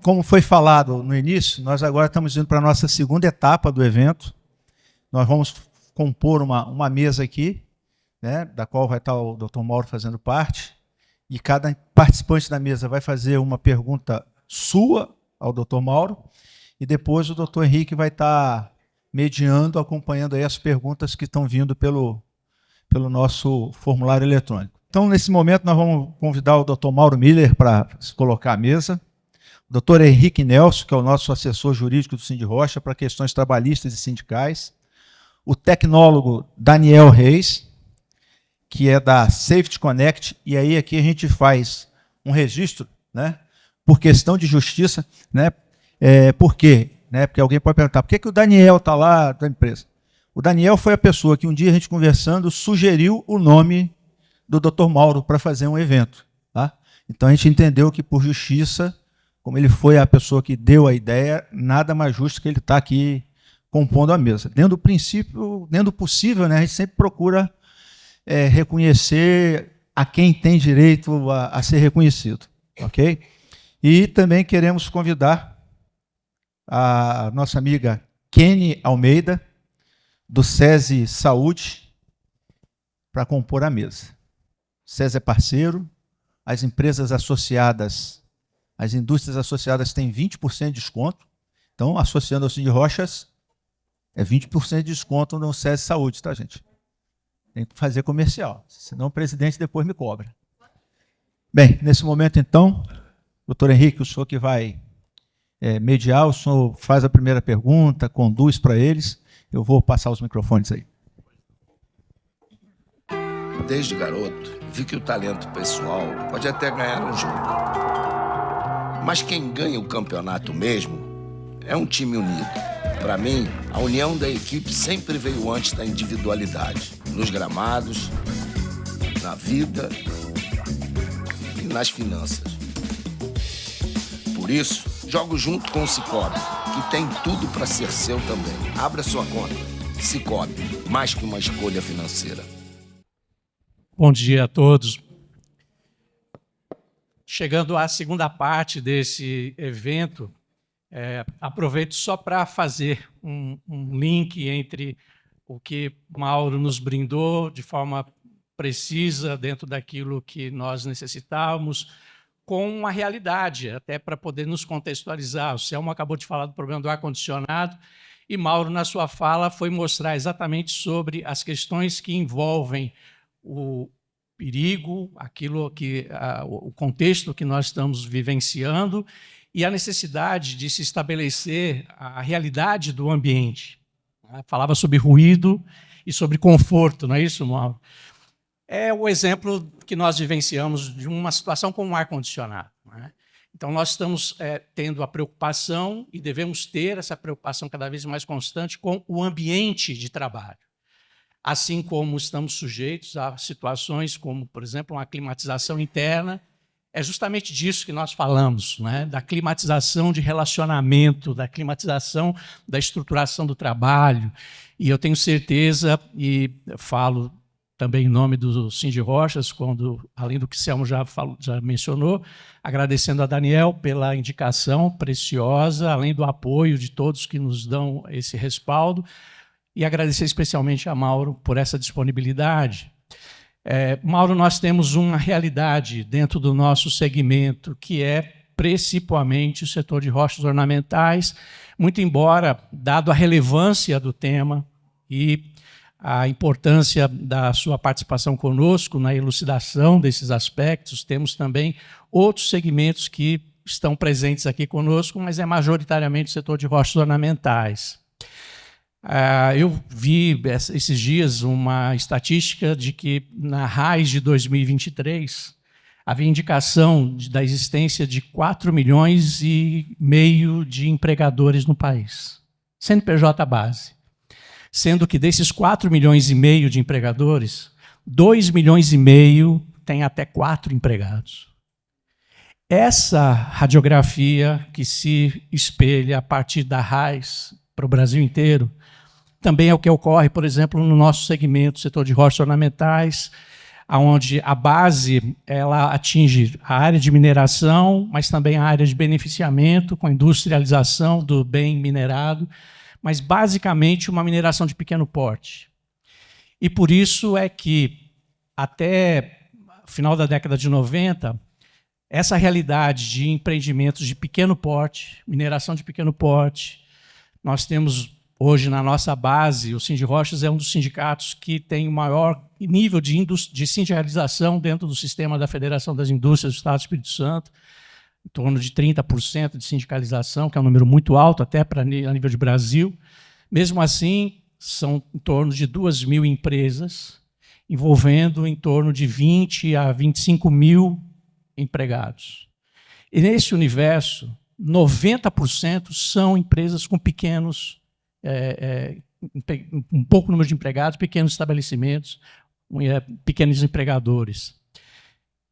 como foi falado no início, nós agora estamos indo para a nossa segunda etapa do evento. Nós vamos compor uma mesa aqui, né, da qual vai estar o Dr. Mauro fazendo parte, e cada participante da mesa vai fazer uma pergunta sua ao Dr. Mauro, e depois o Dr. Henrique vai estar mediando, acompanhando aí as perguntas que estão vindo pelo nosso formulário eletrônico. Então, nesse momento, nós vamos convidar o Dr. Mauro Miller para se colocar à mesa, o Dr. Henrique Nelson, que é o nosso assessor jurídico do Cindy Rocha para questões trabalhistas e sindicais, o tecnólogo Daniel Reis, que é da Safety Connect, e aí aqui a gente faz um registro, né, por questão de justiça, né, por quê? Né, porque alguém pode perguntar, por que o Daniel está lá da empresa? O Daniel foi a pessoa que um dia a gente conversando sugeriu o nome do Dr. Mauro para fazer um evento. Tá? Então a gente entendeu que por justiça, como ele foi a pessoa que deu a ideia, nada mais justo que ele estar aqui compondo a mesa. Dentro do princípio, dentro do possível, né, a gente sempre procura reconhecer a quem tem direito a ser reconhecido. Ok? E também queremos convidar a nossa amiga Kenny Almeida, do SESI Saúde, para compor a mesa. O SESI é parceiro, as empresas associadas, as indústrias associadas têm 20% de desconto, então, associando ao Cindy Rochas, é 20% de desconto no SESI Saúde, tá, gente? Tem que fazer comercial, senão o presidente depois me cobra. Bem, nesse momento, então, doutor Henrique, o senhor que vai mediar, o senhor faz a primeira pergunta, conduz para eles, eu vou passar os microfones aí. Desde garoto, vi que o talento pessoal pode até ganhar um jogo. Mas quem ganha o campeonato mesmo é um time unido. Para mim, a união da equipe sempre veio antes da individualidade. Nos gramados, na vida e nas finanças. Por isso, jogo junto com o Cicobi, que tem tudo para ser seu também. Abra sua conta. Cicobi, mais que uma escolha financeira. Bom dia a todos. Chegando à segunda parte desse evento, aproveito só para fazer um link entre o que Mauro nos brindou de forma precisa dentro daquilo que nós necessitávamos, com a realidade, até para poder nos contextualizar. O Selmo acabou de falar do problema do ar-condicionado e Mauro, na sua fala, foi mostrar exatamente sobre as questões que envolvem o perigo, o contexto que nós estamos vivenciando e a necessidade de se estabelecer a realidade do ambiente. Falava sobre ruído e sobre conforto, não é isso, Mauro? É o exemplo que nós vivenciamos de uma situação com um ar-condicionado. Né? Então, nós estamos tendo a preocupação, e devemos ter essa preocupação cada vez mais constante, com o ambiente de trabalho. Assim como estamos sujeitos a situações como, por exemplo, uma climatização interna. É justamente disso que nós falamos, né? Da climatização de relacionamento, da climatização da estruturação do trabalho. E eu tenho certeza, e falo também em nome do Cindy Rochas, quando, além do que Selmo já mencionou, agradecendo a Daniel pela indicação preciosa, além do apoio de todos que nos dão esse respaldo, e agradecer especialmente a Mauro por essa disponibilidade. Mauro, nós temos uma realidade dentro do nosso segmento, que é principalmente o setor de rochas ornamentais, muito embora, dado a relevância do tema e a importância da sua participação conosco na elucidação desses aspectos, temos também outros segmentos que estão presentes aqui conosco, mas é majoritariamente o setor de rochas ornamentais. Eu vi esses dias uma estatística de que na RAIS de 2023 havia indicação da existência de 4,5 milhões de empregadores no país, CNPJ base. Sendo que desses 4,5 milhões de empregadores, 2,5 milhões têm até 4 empregados. Essa radiografia que se espelha a partir da RAIS para o Brasil inteiro, também é o que ocorre, por exemplo, no nosso segmento, setor de rochas ornamentais. onde a base ela atinge a área de mineração, mas também a área de beneficiamento, com a industrialização do bem minerado, mas basicamente uma mineração de pequeno porte. E por isso é que, até o final da década de 90, essa realidade de empreendimentos de pequeno porte, mineração de pequeno porte, nós temos hoje na nossa base, o Sindirochas é um dos sindicatos que tem o maior nível de sindicalização dentro do sistema da Federação das Indústrias do Estado do Espírito Santo, em torno de 30% de sindicalização, que é um número muito alto até a nível de Brasil. Mesmo assim, são em torno de 2.000 empresas, envolvendo em torno de 20 a 25 mil empregados. E nesse universo, 90% são empresas com pequenos, um pouco número de empregados, pequenos estabelecimentos, pequenos empregadores.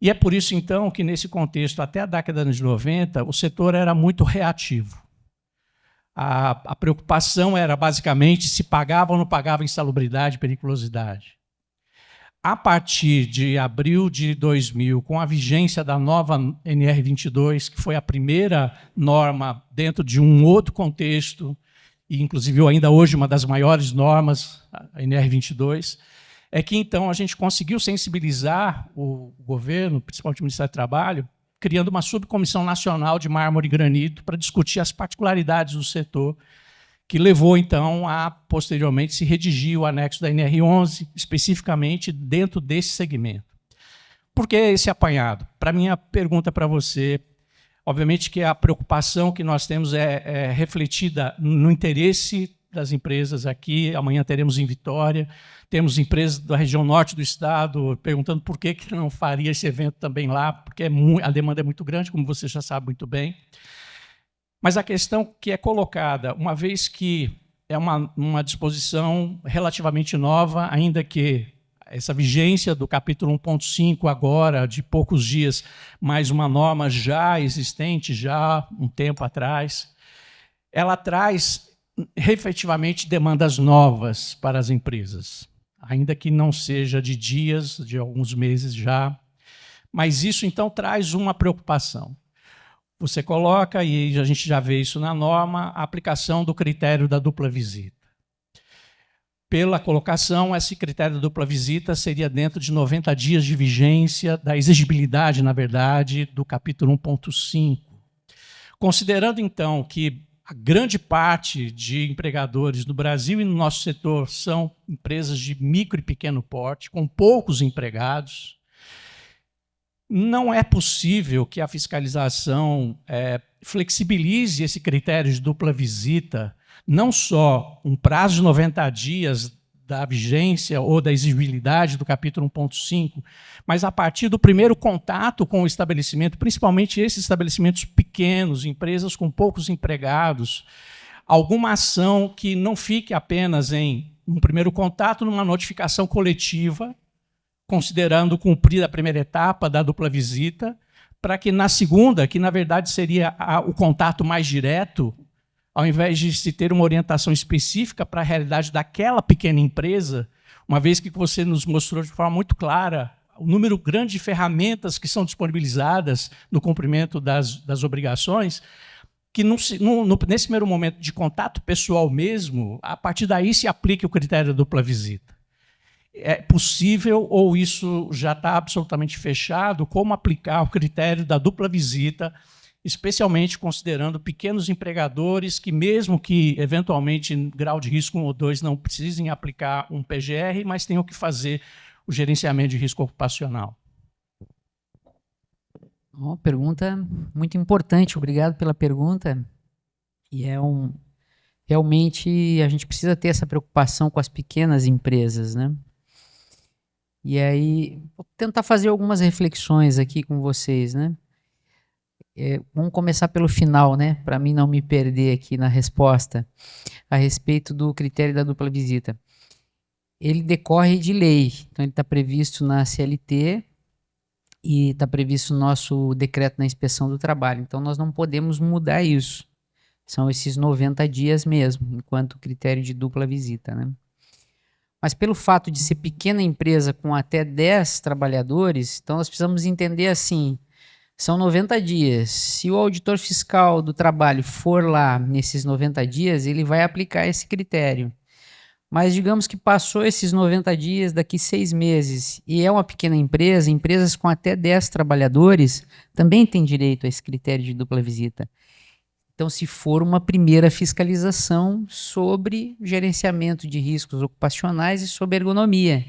E é por isso, então, que nesse contexto, até a década de 90, o setor era muito reativo. A preocupação era, basicamente, se pagava ou não pagava insalubridade e periculosidade. A partir de abril de 2000, com a vigência da nova NR22, que foi a primeira norma dentro de um outro contexto, e inclusive ainda hoje uma das maiores normas, a NR22, é que então a gente conseguiu sensibilizar o governo, principalmente o Ministério do Trabalho, criando uma subcomissão nacional de mármore e granito para discutir as particularidades do setor, que levou, então, a, posteriormente, se redigir o anexo da NR11, especificamente dentro desse segmento. Por que esse apanhado? Para minha pergunta para você, obviamente que a preocupação que nós temos é refletida no interesse das empresas aqui. Amanhã teremos em Vitória, temos empresas da região norte do estado perguntando por que não faria esse evento também lá, porque a demanda é muito grande, como você já sabe muito bem. Mas a questão que é colocada, uma vez que é uma disposição relativamente nova, ainda que essa vigência do capítulo 1.5 agora, de poucos dias, mais uma norma já existente, já um tempo atrás, ela traz efetivamente demandas novas para as empresas, ainda que não seja de dias, de alguns meses já, mas isso então traz uma preocupação. Você coloca, e a gente já vê isso na norma, a aplicação do critério da dupla visita. Pela colocação, esse critério da dupla visita seria dentro de 90 dias de vigência da exigibilidade, na verdade, do capítulo 1.5. Considerando, então, que a grande parte de empregadores no Brasil e no nosso setor são empresas de micro e pequeno porte, com poucos empregados, não é possível que a fiscalização flexibilize esse critério de dupla visita, não só um prazo de 90 dias da vigência ou da exigibilidade do capítulo 1.5, mas a partir do primeiro contato com o estabelecimento, principalmente esses estabelecimentos pequenos, empresas com poucos empregados, alguma ação que não fique apenas em um primeiro contato, numa notificação coletiva, considerando cumprida a primeira etapa da dupla visita, para que na segunda, que na verdade seria o contato mais direto, ao invés de se ter uma orientação específica para a realidade daquela pequena empresa, uma vez que você nos mostrou de forma muito clara o número grande de ferramentas que são disponibilizadas no cumprimento das obrigações, que nesse primeiro momento de contato pessoal mesmo, a partir daí se aplique o critério da dupla visita. É possível, ou isso já está absolutamente fechado, como aplicar o critério da dupla visita, especialmente considerando pequenos empregadores que, mesmo que, eventualmente, em grau de risco 1 ou 2, não precisem aplicar um PGR, mas tenham que fazer o gerenciamento de risco ocupacional? Uma pergunta muito importante, obrigado pela pergunta. E realmente a gente precisa ter essa preocupação com as pequenas empresas, né? E aí, vou tentar fazer algumas reflexões aqui com vocês, né? Vamos começar pelo final, né? Para mim não me perder aqui na resposta a respeito do critério da dupla visita. Ele decorre de lei, então ele está previsto na CLT e está previsto no nosso decreto na inspeção do trabalho. Então nós não podemos mudar isso. São esses 90 dias mesmo, enquanto critério de dupla visita, né? Mas pelo fato de ser pequena empresa com até 10 trabalhadores, então nós precisamos entender assim, são 90 dias. Se o auditor fiscal do trabalho for lá nesses 90 dias, ele vai aplicar esse critério. Mas digamos que passou esses 90 dias, daqui 6 meses, e é uma pequena empresa, empresas com até 10 trabalhadores também têm direito a esse critério de dupla visita. Então, se for uma primeira fiscalização sobre gerenciamento de riscos ocupacionais e sobre ergonomia.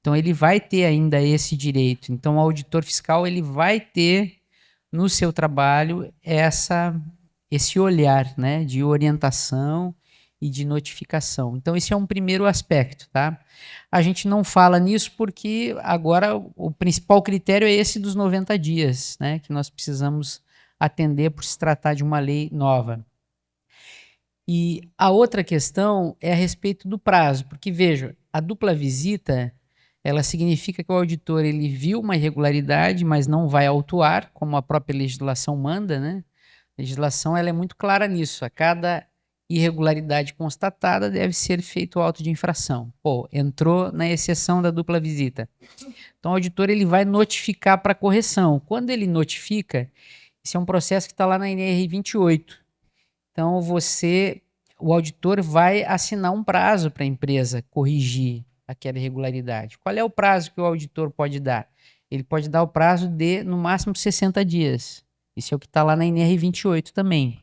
Então, ele vai ter ainda esse direito. Então, o auditor fiscal ele vai ter no seu trabalho esse olhar, né, de orientação e de notificação. Então, esse é um primeiro aspecto, tá? A gente não fala nisso porque agora o principal critério é esse dos 90 dias, né, que nós precisamos atender por se tratar de uma lei nova. E a outra questão é a respeito do prazo, porque, veja, a dupla visita, ela significa que o auditor ele viu uma irregularidade, mas não vai autuar, como a própria legislação manda, né? A legislação ela é muito clara nisso, a cada irregularidade constatada deve ser feito o auto de infração. Pô, entrou na exceção da dupla visita. Então, o auditor ele vai notificar para correção. Quando ele notifica, esse é um processo que está lá na NR 28. Então, o auditor vai assinar um prazo para a empresa corrigir aquela irregularidade. Qual é o prazo que o auditor pode dar? Ele pode dar o prazo de, no máximo, 60 dias. Isso é o que está lá na NR 28 também.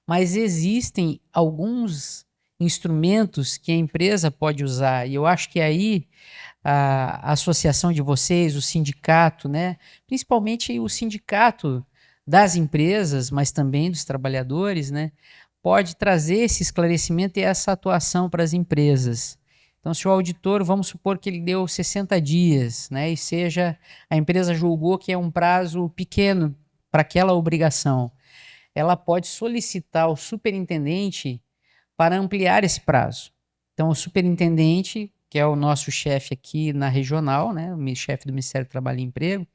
Mas existem alguns instrumentos que a empresa pode usar, e eu acho que aí a associação de vocês, o sindicato, né, principalmente o sindicato das empresas, mas também dos trabalhadores, né, pode trazer esse esclarecimento e essa atuação para as empresas. Então, se o auditor, vamos supor que ele deu 60 dias, né, e a empresa julgou que é um prazo pequeno para aquela obrigação, ela pode solicitar ao superintendente para ampliar esse prazo. Então, o superintendente, que é o nosso chefe aqui na regional, né, o chefe do Ministério do Trabalho e Emprego,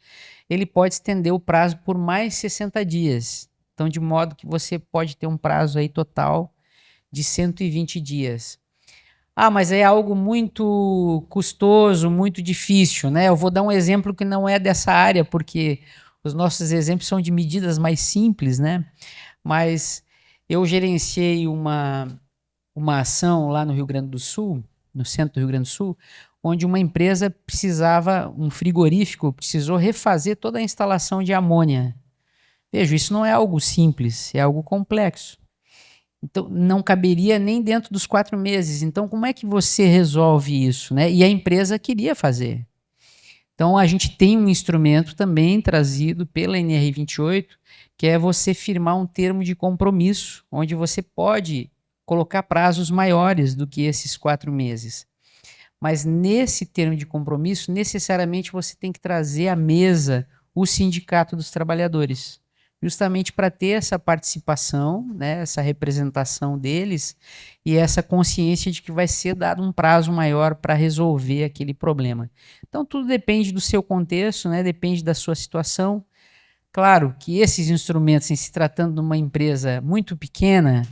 ele pode estender o prazo por mais 60 dias. Então, de modo que você pode ter um prazo aí total de 120 dias. Ah, mas é algo muito custoso, muito difícil, né? Eu vou dar um exemplo que não é dessa área, porque os nossos exemplos são de medidas mais simples, né? Mas eu gerenciei uma ação lá no Rio Grande do Sul, no centro do Rio Grande do Sul, onde uma empresa um frigorífico precisou refazer toda a instalação de amônia. Veja, isso não é algo simples, é algo complexo. Então, não caberia nem dentro dos 4 meses. Então, como é que você resolve isso, né? E a empresa queria fazer. Então, a gente tem um instrumento também trazido pela NR 28, que é você firmar um termo de compromisso, onde você pode colocar prazos maiores do que esses 4 meses. Mas nesse termo de compromisso, necessariamente você tem que trazer à mesa o sindicato dos trabalhadores, justamente para ter essa participação, né, essa representação deles e essa consciência de que vai ser dado um prazo maior para resolver aquele problema. Então, tudo depende do seu contexto, né, depende da sua situação. Claro que esses instrumentos, em se tratando de uma empresa muito pequena,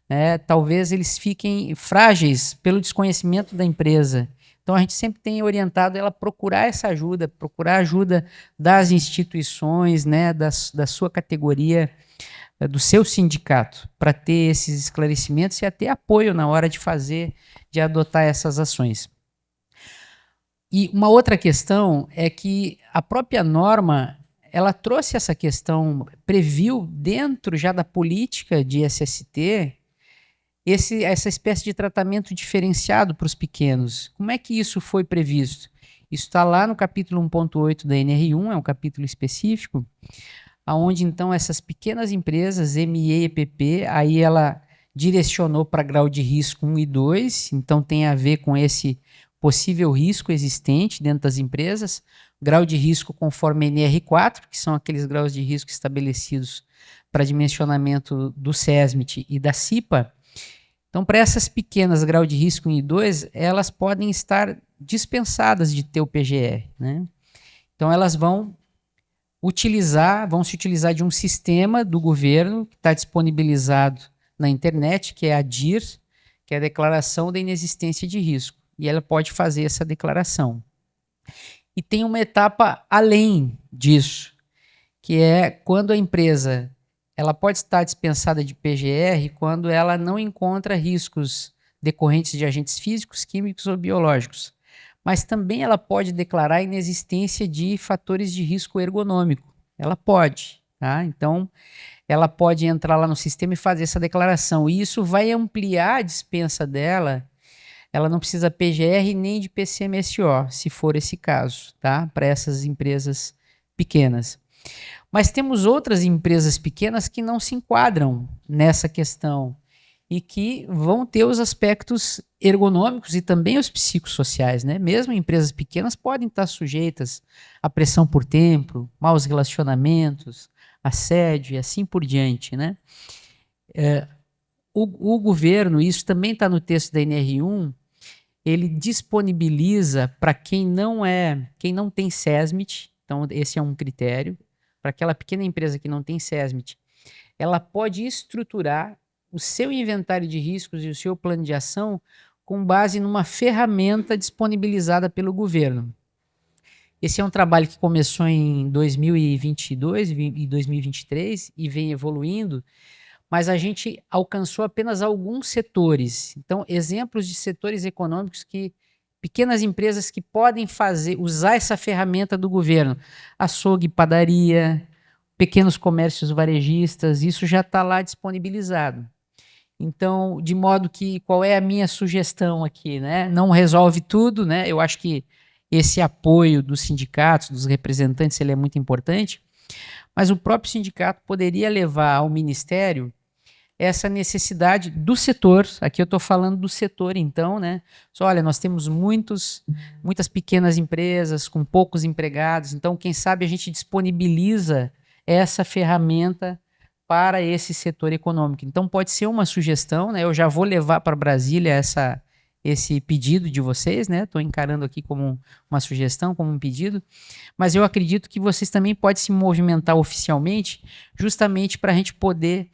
né, talvez eles fiquem frágeis pelo desconhecimento da empresa. Então, a gente sempre tem orientado ela a procurar essa ajuda, procurar a ajuda das instituições, né, da sua categoria, do seu sindicato, para ter esses esclarecimentos e até apoio na hora de adotar essas ações. E uma outra questão é que a própria norma, ela trouxe essa questão, previu dentro já da política de SST, essa espécie de tratamento diferenciado para os pequenos. Como é que isso foi previsto? Isso está lá no capítulo 1.8 da NR1, é um capítulo específico, onde então essas pequenas empresas, ME e PP, aí ela direcionou para grau de risco 1 e 2, então tem a ver com esse possível risco existente dentro das empresas, grau de risco conforme NR4, que são aqueles graus de risco estabelecidos para dimensionamento do SESMIT e da CIPA. Então, para essas pequenas grau de risco 1 e 2, elas podem estar dispensadas de ter o PGR, né? Então, elas vão se utilizar de um sistema do governo que está disponibilizado na internet, que é a DIR, que é a Declaração da Inexistência de Risco. e ela pode fazer essa declaração. E tem uma etapa além disso, que é quando a empresa ela pode estar dispensada de PGR quando ela não encontra riscos decorrentes de agentes físicos, químicos ou biológicos. Mas também ela pode declarar a inexistência de fatores de risco ergonômico. Ela pode, tá? Então, ela pode entrar lá no sistema e fazer essa declaração. E isso vai ampliar a dispensa dela. Ela não precisa PGR nem de PCMSO, se for esse caso, tá? Para essas empresas pequenas. Mas temos outras empresas pequenas que não se enquadram nessa questão e que vão ter os aspectos ergonômicos e também os psicossociais, né? Mesmo empresas pequenas podem estar sujeitas à pressão por tempo, maus relacionamentos, assédio e assim por diante, né? O governo, isso também está no texto da NR1, ele disponibiliza para quem não tem SESMIT, então esse é um critério, para aquela pequena empresa que não tem SESMIT, ela pode estruturar o seu inventário de riscos e o seu plano de ação com base numa ferramenta disponibilizada pelo governo. Esse é um trabalho que começou em 2022 e 2023 e vem evoluindo, mas a gente alcançou apenas alguns setores. Então, exemplos de setores econômicos que pequenas empresas que podem usar essa ferramenta do governo, açougue, padaria, pequenos comércios varejistas, isso já está lá disponibilizado. Então, de modo que, qual é a minha sugestão aqui, né? Não resolve tudo, né? Eu acho que esse apoio dos sindicatos, dos representantes, ele é muito importante, mas o próprio sindicato poderia levar ao Ministério essa necessidade do setor, aqui eu estou falando do setor então, né? Só, olha, nós temos muitas pequenas empresas com poucos empregados, então quem sabe a gente disponibiliza essa ferramenta para esse setor econômico. Então pode ser uma sugestão, né? Eu já vou levar para Brasília esse pedido de vocês, né? Estou encarando aqui como uma sugestão, como um pedido, mas eu acredito que vocês também podem se movimentar oficialmente, justamente para a gente poder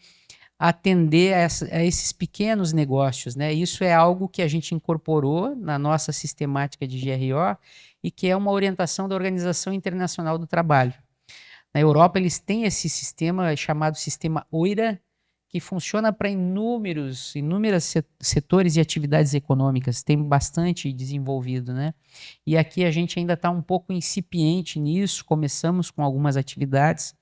atender a esses pequenos negócios, né? Isso é algo que a gente incorporou na nossa sistemática de GRO e que é uma orientação da Organização Internacional do Trabalho. Na Europa, eles têm esse sistema chamado Sistema OIRA, que funciona para inúmeros setores e atividades econômicas, tem bastante desenvolvido, né? E aqui a gente ainda está um pouco incipiente nisso, começamos com algumas atividades,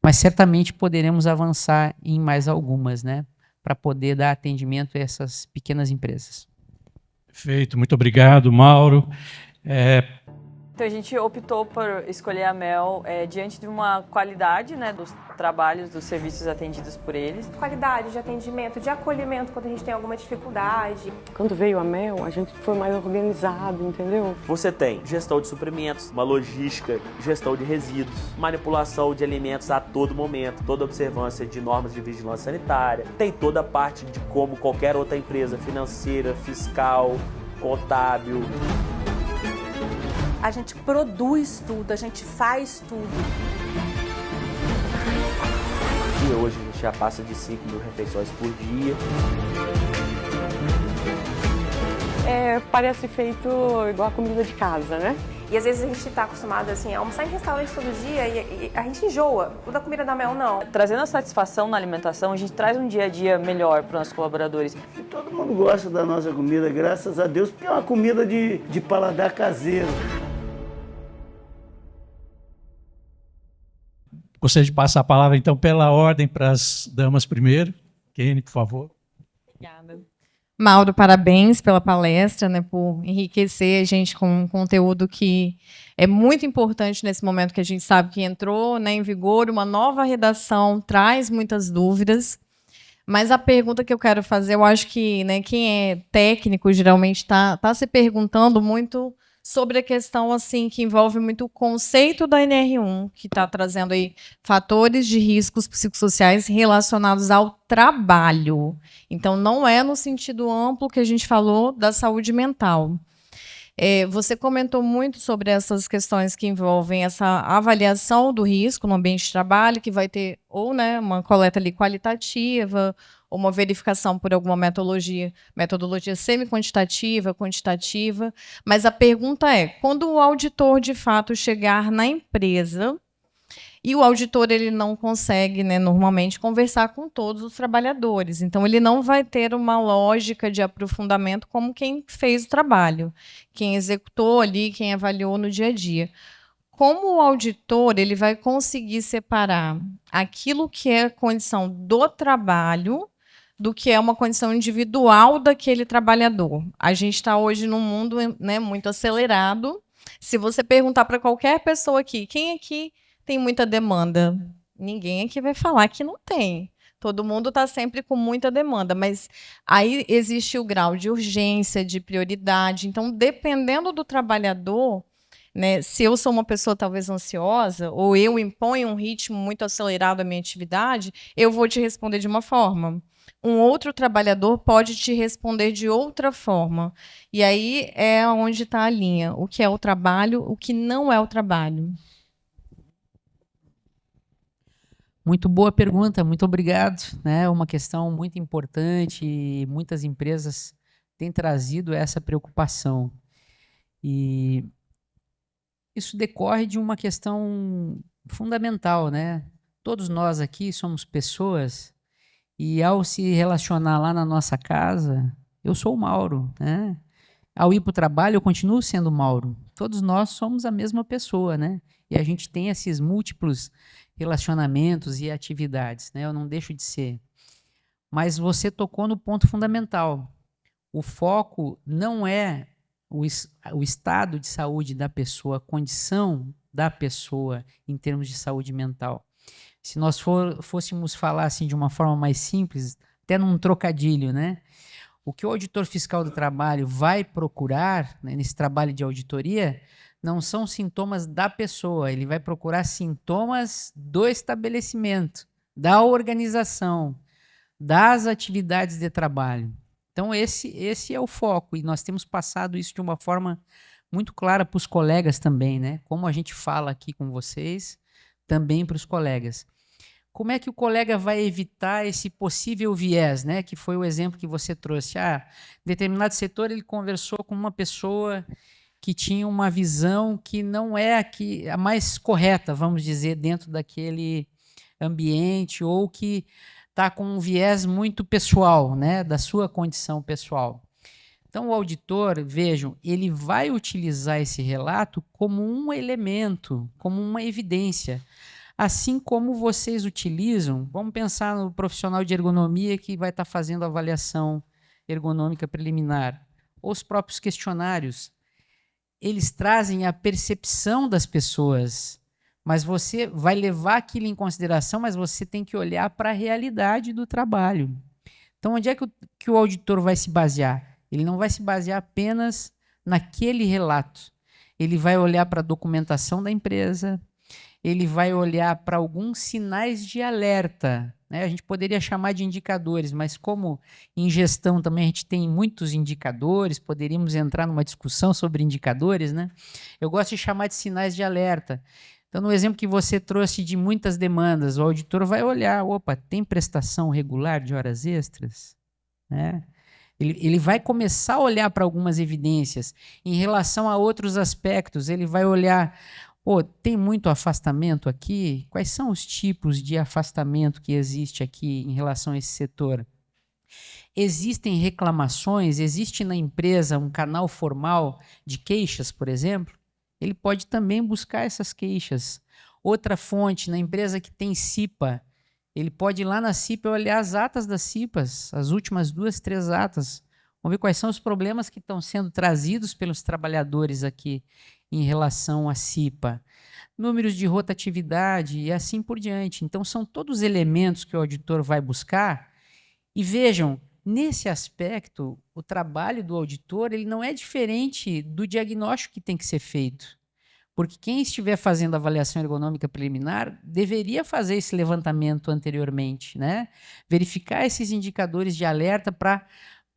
mas certamente poderemos avançar em mais algumas, né? Para poder dar atendimento a essas pequenas empresas. Perfeito, muito obrigado, Mauro. Então a gente optou por escolher a Mel diante de uma qualidade, né, dos trabalhos, dos serviços atendidos por eles. Qualidade de atendimento, de acolhimento quando a gente tem alguma dificuldade. Quando veio a Mel, a gente foi mais organizado, entendeu? Você tem gestão de suprimentos, uma logística, gestão de resíduos, manipulação de alimentos a todo momento, toda observância de normas de vigilância sanitária. Tem toda a parte de como qualquer outra empresa financeira, fiscal, contábil. A gente produz tudo, a gente faz tudo. E hoje a gente já passa de 5.000 refeições por dia. Parece feito igual a comida de casa, né? E às vezes a gente está acostumado assim, a almoçar em restaurante todo dia e a gente enjoa. O da comida da Mel, não. Trazendo a satisfação na alimentação, a gente traz um dia a dia melhor para os nossos colaboradores. E todo mundo gosta da nossa comida, graças a Deus, porque é uma comida de paladar caseiro. Gostaria de passar a palavra, então, pela ordem para as damas primeiro. Kene, por favor. Obrigada. Mauro, parabéns pela palestra, né, por enriquecer a gente com um conteúdo que é muito importante nesse momento que a gente sabe que entrou, né, em vigor, uma nova redação traz muitas dúvidas, mas a pergunta que eu quero fazer, eu acho que, né, quem é técnico geralmente está se perguntando muito sobre a questão assim que envolve muito o conceito da NR1, que está trazendo aí fatores de riscos psicossociais relacionados ao trabalho. Então, não é no sentido amplo que a gente falou da saúde mental. Você comentou muito sobre essas questões que envolvem essa avaliação do risco no ambiente de trabalho, que vai ter ou, né, uma coleta ali qualitativa, ou uma verificação por alguma metodologia semi-quantitativa, quantitativa. Mas a pergunta é, quando o auditor, de fato, chegar na empresa, e o auditor ele não consegue, né, normalmente, conversar com todos os trabalhadores. Então, ele não vai ter uma lógica de aprofundamento como quem fez o trabalho, quem executou ali, quem avaliou no dia a dia. Como o auditor ele vai conseguir separar aquilo que é a condição do trabalho do que é uma condição individual daquele trabalhador? A gente está hoje num mundo, né, muito acelerado. Se você perguntar para qualquer pessoa aqui, quem aqui tem muita demanda? Ninguém aqui vai falar que não tem. Todo mundo está sempre com muita demanda, mas aí existe o grau de urgência, de prioridade. Então, dependendo do trabalhador, né, se eu sou uma pessoa talvez ansiosa, ou eu imponho um ritmo muito acelerado à minha atividade, eu vou te responder de uma forma. Um outro trabalhador pode te responder de outra forma. E aí é onde está a linha. O que é o trabalho, o que não é o trabalho. Muito boa pergunta, muito obrigado. É uma questão muito importante e muitas empresas têm trazido essa preocupação. E isso decorre de uma questão fundamental, né? Todos nós aqui somos pessoas e ao se relacionar lá na nossa casa, eu sou o Mauro, né? Ao ir para o trabalho, eu continuo sendo o Mauro. Todos nós somos a mesma pessoa, né? E a gente tem esses múltiplos relacionamentos e atividades, né? Eu não deixo de ser. Mas você tocou no ponto fundamental. O foco não é o estado de saúde da pessoa, a condição da pessoa em termos de saúde mental. Se nós fôssemos falar assim de uma forma mais simples, até num trocadilho, né? O que o auditor fiscal do trabalho vai procurar, né, nesse trabalho de auditoria não são sintomas da pessoa, ele vai procurar sintomas do estabelecimento, da organização, das atividades de trabalho. Então esse é o foco e nós temos passado isso de uma forma muito clara para os colegas também, né? Como a gente fala aqui com vocês, também para os colegas. Como é que o colega vai evitar esse possível viés, né? Que foi o exemplo que você trouxe. Em determinado setor ele conversou com uma pessoa que tinha uma visão que não é a mais correta, vamos dizer, dentro daquele ambiente, ou que está com um viés muito pessoal, né? Da sua condição pessoal. Então, o auditor, vejam, ele vai utilizar esse relato como um elemento, como uma evidência. Assim como vocês utilizam, vamos pensar no profissional de ergonomia que vai estar fazendo a avaliação ergonômica preliminar, ou os próprios questionários. Eles trazem a percepção das pessoas, mas você vai levar aquilo em consideração, mas você tem que olhar para a realidade do trabalho. Então, onde é que o auditor vai se basear? Ele não vai se basear apenas naquele relato. Ele vai olhar para a documentação da empresa, ele vai olhar para alguns sinais de alerta, né? A gente poderia chamar de indicadores, mas como em gestão também a gente tem muitos indicadores, poderíamos entrar numa discussão sobre indicadores, né? Eu gosto de chamar de sinais de alerta. Então, no exemplo que você trouxe de muitas demandas, o auditor vai olhar, opa, tem prestação regular de horas extras? Né? Ele vai começar a olhar para algumas evidências. Em relação a outros aspectos, ele vai olhar, tem muito afastamento aqui? Quais são os tipos de afastamento que existe aqui em relação a esse setor? Existem reclamações? Existe na empresa um canal formal de queixas, por exemplo? Ele pode também buscar essas queixas. Outra fonte, na empresa que tem CIPA, ele pode ir lá na CIPA e olhar as atas das CIPAs, as últimas 2, 3 atas. Vamos ver quais são os problemas que estão sendo trazidos pelos trabalhadores aqui em relação à CIPA. Números de rotatividade e assim por diante. Então, são todos elementos que o auditor vai buscar. E vejam, nesse aspecto, o trabalho do auditor ele não é diferente do diagnóstico que tem que ser feito. Porque quem estiver fazendo a avaliação ergonômica preliminar deveria fazer esse levantamento anteriormente, né? Verificar esses indicadores de alerta para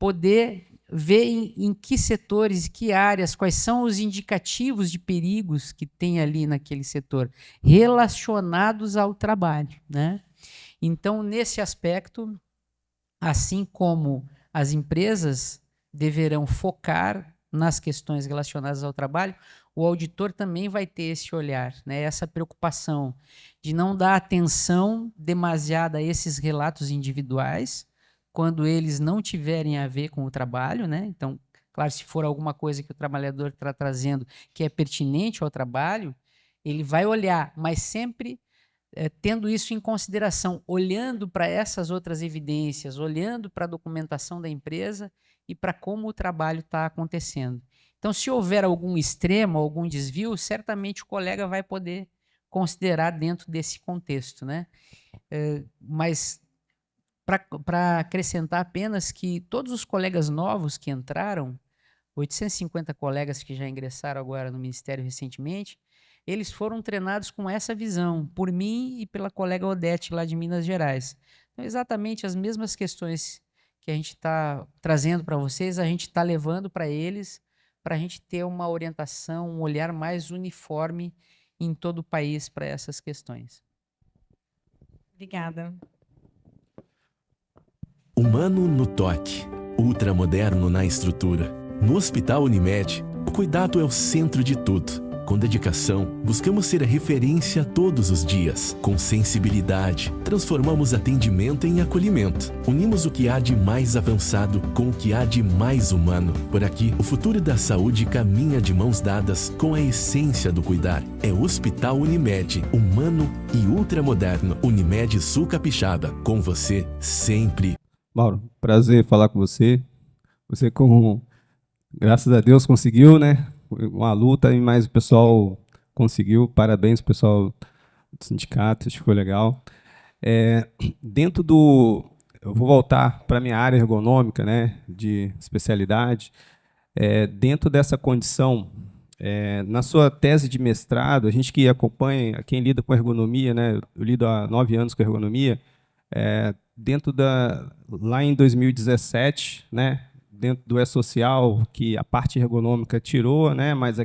poder ver em que setores, que áreas, quais são os indicativos de perigos que tem ali naquele setor, relacionados ao trabalho, né? Então, nesse aspecto, assim como as empresas deverão focar nas questões relacionadas ao trabalho, o auditor também vai ter esse olhar, né? Essa preocupação de não dar atenção demasiada a esses relatos individuais, quando eles não tiverem a ver com o trabalho, né? Então, claro, se for alguma coisa que o trabalhador está trazendo que é pertinente ao trabalho, ele vai olhar, mas sempre tendo isso em consideração, olhando para essas outras evidências, olhando para a documentação da empresa e para como o trabalho está acontecendo. Então, se houver algum extremo, algum desvio, certamente o colega vai poder considerar dentro desse contexto, né? Mas, para acrescentar apenas que todos os colegas novos que entraram, 850 colegas que já ingressaram agora no Ministério recentemente, eles foram treinados com essa visão, por mim e pela colega Odete, lá de Minas Gerais. Então, exatamente as mesmas questões que a gente está trazendo para vocês, a gente está levando para eles, para a gente ter uma orientação, um olhar mais uniforme em todo o país para essas questões. Obrigada. Humano no toque, ultramoderno na estrutura. No Hospital Unimed, o cuidado é o centro de tudo. Com dedicação, buscamos ser a referência todos os dias. Com sensibilidade, transformamos atendimento em acolhimento. Unimos o que há de mais avançado com o que há de mais humano. Por aqui, o futuro da saúde caminha de mãos dadas com a essência do cuidar. É Hospital Unimed, humano e ultramoderno. Unimed Sul Capixaba, com você sempre. Mauro, prazer falar com você. Você, graças a Deus, conseguiu, né? Uma luta, mas o pessoal conseguiu. Parabéns, pessoal do sindicato, acho que foi legal. Eu vou voltar para a minha área ergonômica, né, de especialidade. Dentro dessa condição, na sua tese de mestrado, a gente que acompanha, quem lida com ergonomia, né, eu lido há 9 anos com ergonomia, lá em 2017, né, dentro do E-Social, que a parte ergonômica tirou, né, mas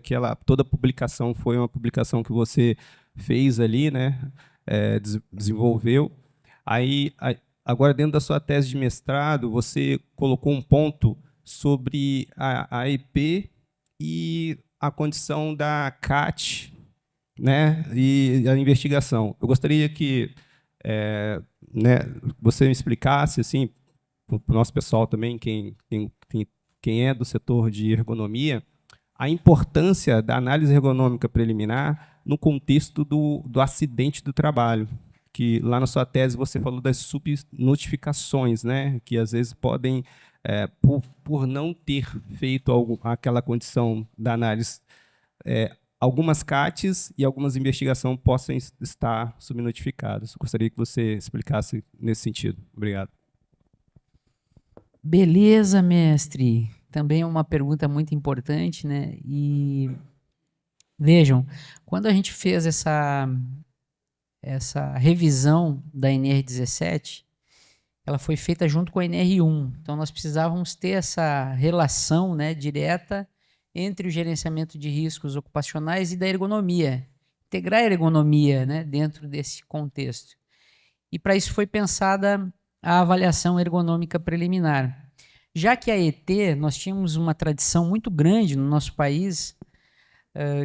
toda a publicação foi uma publicação que você fez ali, né, desenvolveu. Aí, agora, dentro da sua tese de mestrado, você colocou um ponto sobre a EP e a condição da CAT, né, e a investigação. Eu gostaria que você me explicasse, assim, para o nosso pessoal também, quem é do setor de ergonomia, a importância da análise ergonômica preliminar no contexto do acidente do trabalho, que lá na sua tese você falou das subnotificações, né, que às vezes podem, por não ter feito aquela condição da análise, algumas CATs e algumas investigações possam estar subnotificadas. Gostaria que você explicasse nesse sentido. Obrigado. Beleza, mestre. Também é uma pergunta muito importante, né? E vejam, quando a gente fez essa revisão da NR17, ela foi feita junto com a NR1. Então, nós precisávamos ter essa relação, né, direta entre o gerenciamento de riscos ocupacionais e da ergonomia. Integrar a ergonomia, né, dentro desse contexto. E para isso foi pensada a avaliação ergonômica preliminar. Já que a ET, nós tínhamos uma tradição muito grande no nosso país,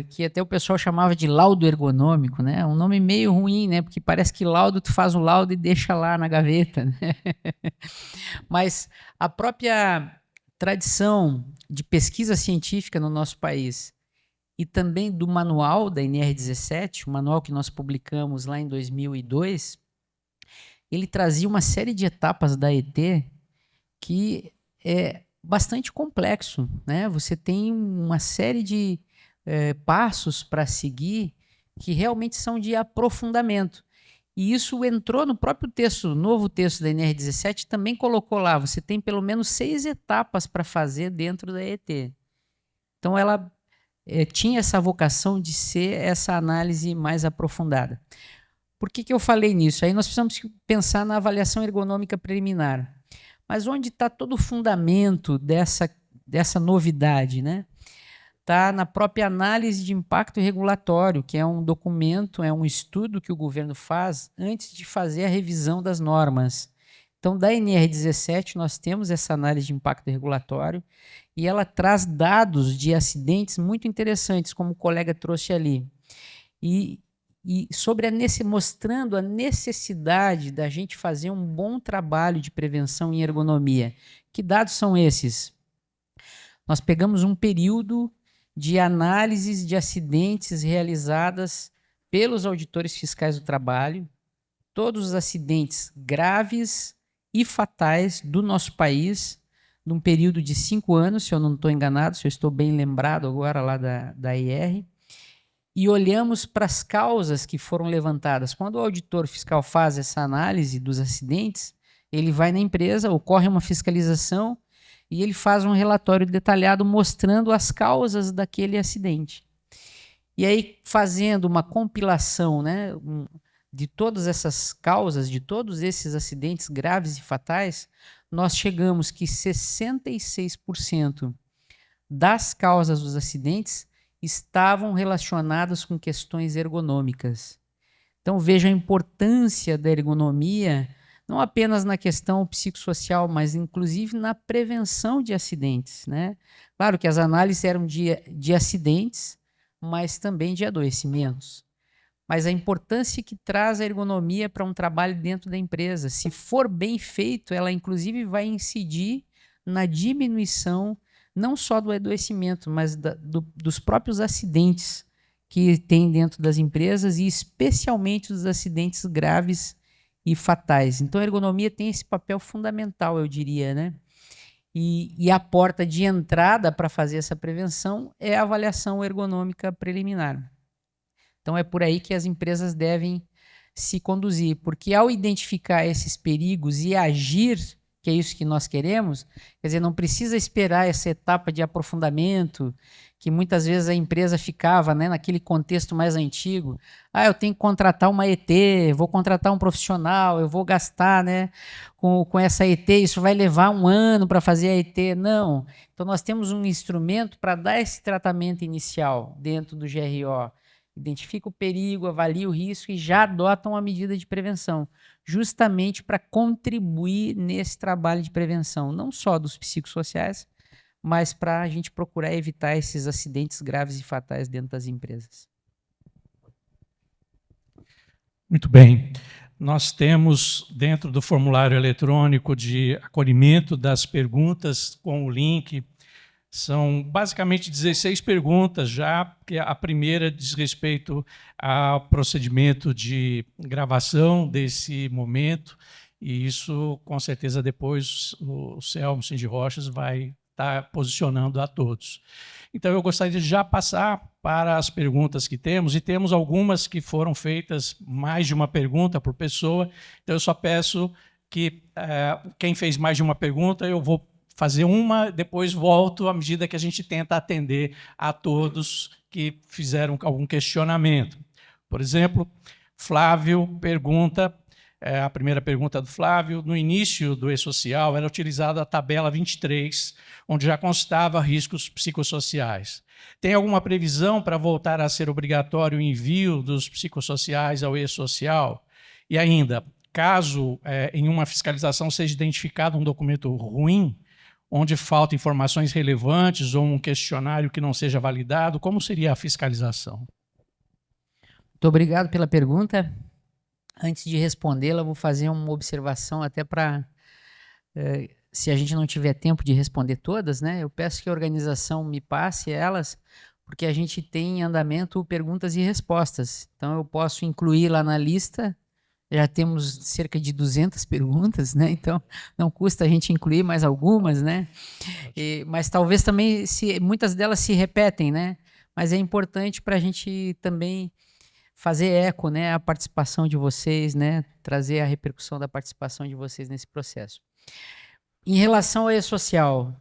que até o pessoal chamava de laudo ergonômico, né? Um nome meio ruim, né? Porque parece que laudo, tu faz um laudo e deixa lá na gaveta, né? Mas a própria tradição de pesquisa científica no nosso país e também do manual da NR17, o manual que nós publicamos lá em 2002, ele trazia uma série de etapas da ET que é bastante complexo, né? Você tem uma série de passos para seguir que realmente são de aprofundamento. E isso entrou no próprio texto, novo texto da NR17, também colocou lá, você tem pelo menos 6 etapas para fazer dentro da ET. Então, ela tinha essa vocação de ser essa análise mais aprofundada. Por que eu falei nisso? Aí nós precisamos pensar na avaliação ergonômica preliminar. Mas onde está todo o fundamento dessa novidade, né? Está na própria análise de impacto regulatório, que é um documento, é um estudo que o governo faz antes de fazer a revisão das normas. Então, da NR17, nós temos essa análise de impacto regulatório e ela traz dados de acidentes muito interessantes, como o colega trouxe ali. E sobre mostrando a necessidade da gente fazer um bom trabalho de prevenção em ergonomia. Que dados são esses? Nós pegamos um período de análises de acidentes realizadas pelos auditores fiscais do trabalho, todos os acidentes graves e fatais do nosso país, num período de 5 anos, se eu não estou enganado, se eu estou bem lembrado agora lá da IR, e olhamos para as causas que foram levantadas. Quando o auditor fiscal faz essa análise dos acidentes, ele vai na empresa, ocorre uma fiscalização, e ele faz um relatório detalhado mostrando as causas daquele acidente. E aí, fazendo uma compilação, né, de todas essas causas, de todos esses acidentes graves e fatais, nós chegamos que 66% das causas dos acidentes estavam relacionadas com questões ergonômicas. Então, veja a importância da ergonomia não apenas na questão psicossocial, mas inclusive na prevenção de acidentes, né? Claro que as análises eram de acidentes, mas também de adoecimentos. Mas a importância que traz a ergonomia para um trabalho dentro da empresa. Se for bem feito, ela inclusive vai incidir na diminuição não só do adoecimento, mas dos próprios acidentes que tem dentro das empresas e especialmente dos acidentes graves e fatais. Então, a ergonomia tem esse papel fundamental, eu diria, né? E a porta de entrada para fazer essa prevenção é a avaliação ergonômica preliminar. Então, é por aí que as empresas devem se conduzir, porque ao identificar esses perigos e agir, que é isso que nós queremos, quer dizer, não precisa esperar essa etapa de aprofundamento, que muitas vezes a empresa ficava, né, naquele contexto mais antigo. Eu tenho que contratar uma ET, vou contratar um profissional, eu vou gastar, né, com essa ET, isso vai levar 1 ano para fazer a ET. Não. Então, nós temos um instrumento para dar esse tratamento inicial dentro do GRO. Identifica o perigo, avalia o risco e já adota uma medida de prevenção, justamente para contribuir nesse trabalho de prevenção, não só dos psicossociais, mas para a gente procurar evitar esses acidentes graves e fatais dentro das empresas. Muito bem. Nós temos, dentro do formulário eletrônico de acolhimento das perguntas, com o link, são basicamente 16 perguntas já, que a primeira diz respeito ao procedimento de gravação desse momento, e isso, com certeza, depois o Selmo Cindy Rochas vai estar posicionando a todos. Então, eu gostaria de já passar para as perguntas que temos, e temos algumas que foram feitas, mais de uma pergunta por pessoa, então eu só peço que quem fez mais de uma pergunta, eu vou fazer uma, depois volto à medida que a gente tenta atender a todos que fizeram algum questionamento. Por exemplo, Flávio pergunta, a primeira pergunta do Flávio, no início do E-Social era utilizada a tabela 23, onde já constava riscos psicossociais. Tem alguma previsão para voltar a ser obrigatório o envio dos psicossociais ao E-Social? E ainda, caso em uma fiscalização seja identificado um documento ruim, onde faltam informações relevantes ou um questionário que não seja validado, como seria a fiscalização? Muito obrigado pela pergunta. Antes de respondê-la, vou fazer uma observação até para, se a gente não tiver tempo de responder todas, né, eu peço que a organização me passe elas, porque a gente tem em andamento perguntas e respostas. Então, eu posso incluir lá na lista. Já temos cerca de 200 perguntas, né? Então não custa a gente incluir mais algumas, né? Mas talvez também muitas delas se repetem, né? Mas é importante para a gente também fazer eco, né, a participação de vocês, né? Trazer a repercussão da participação de vocês nesse processo. Em relação ao E-Social,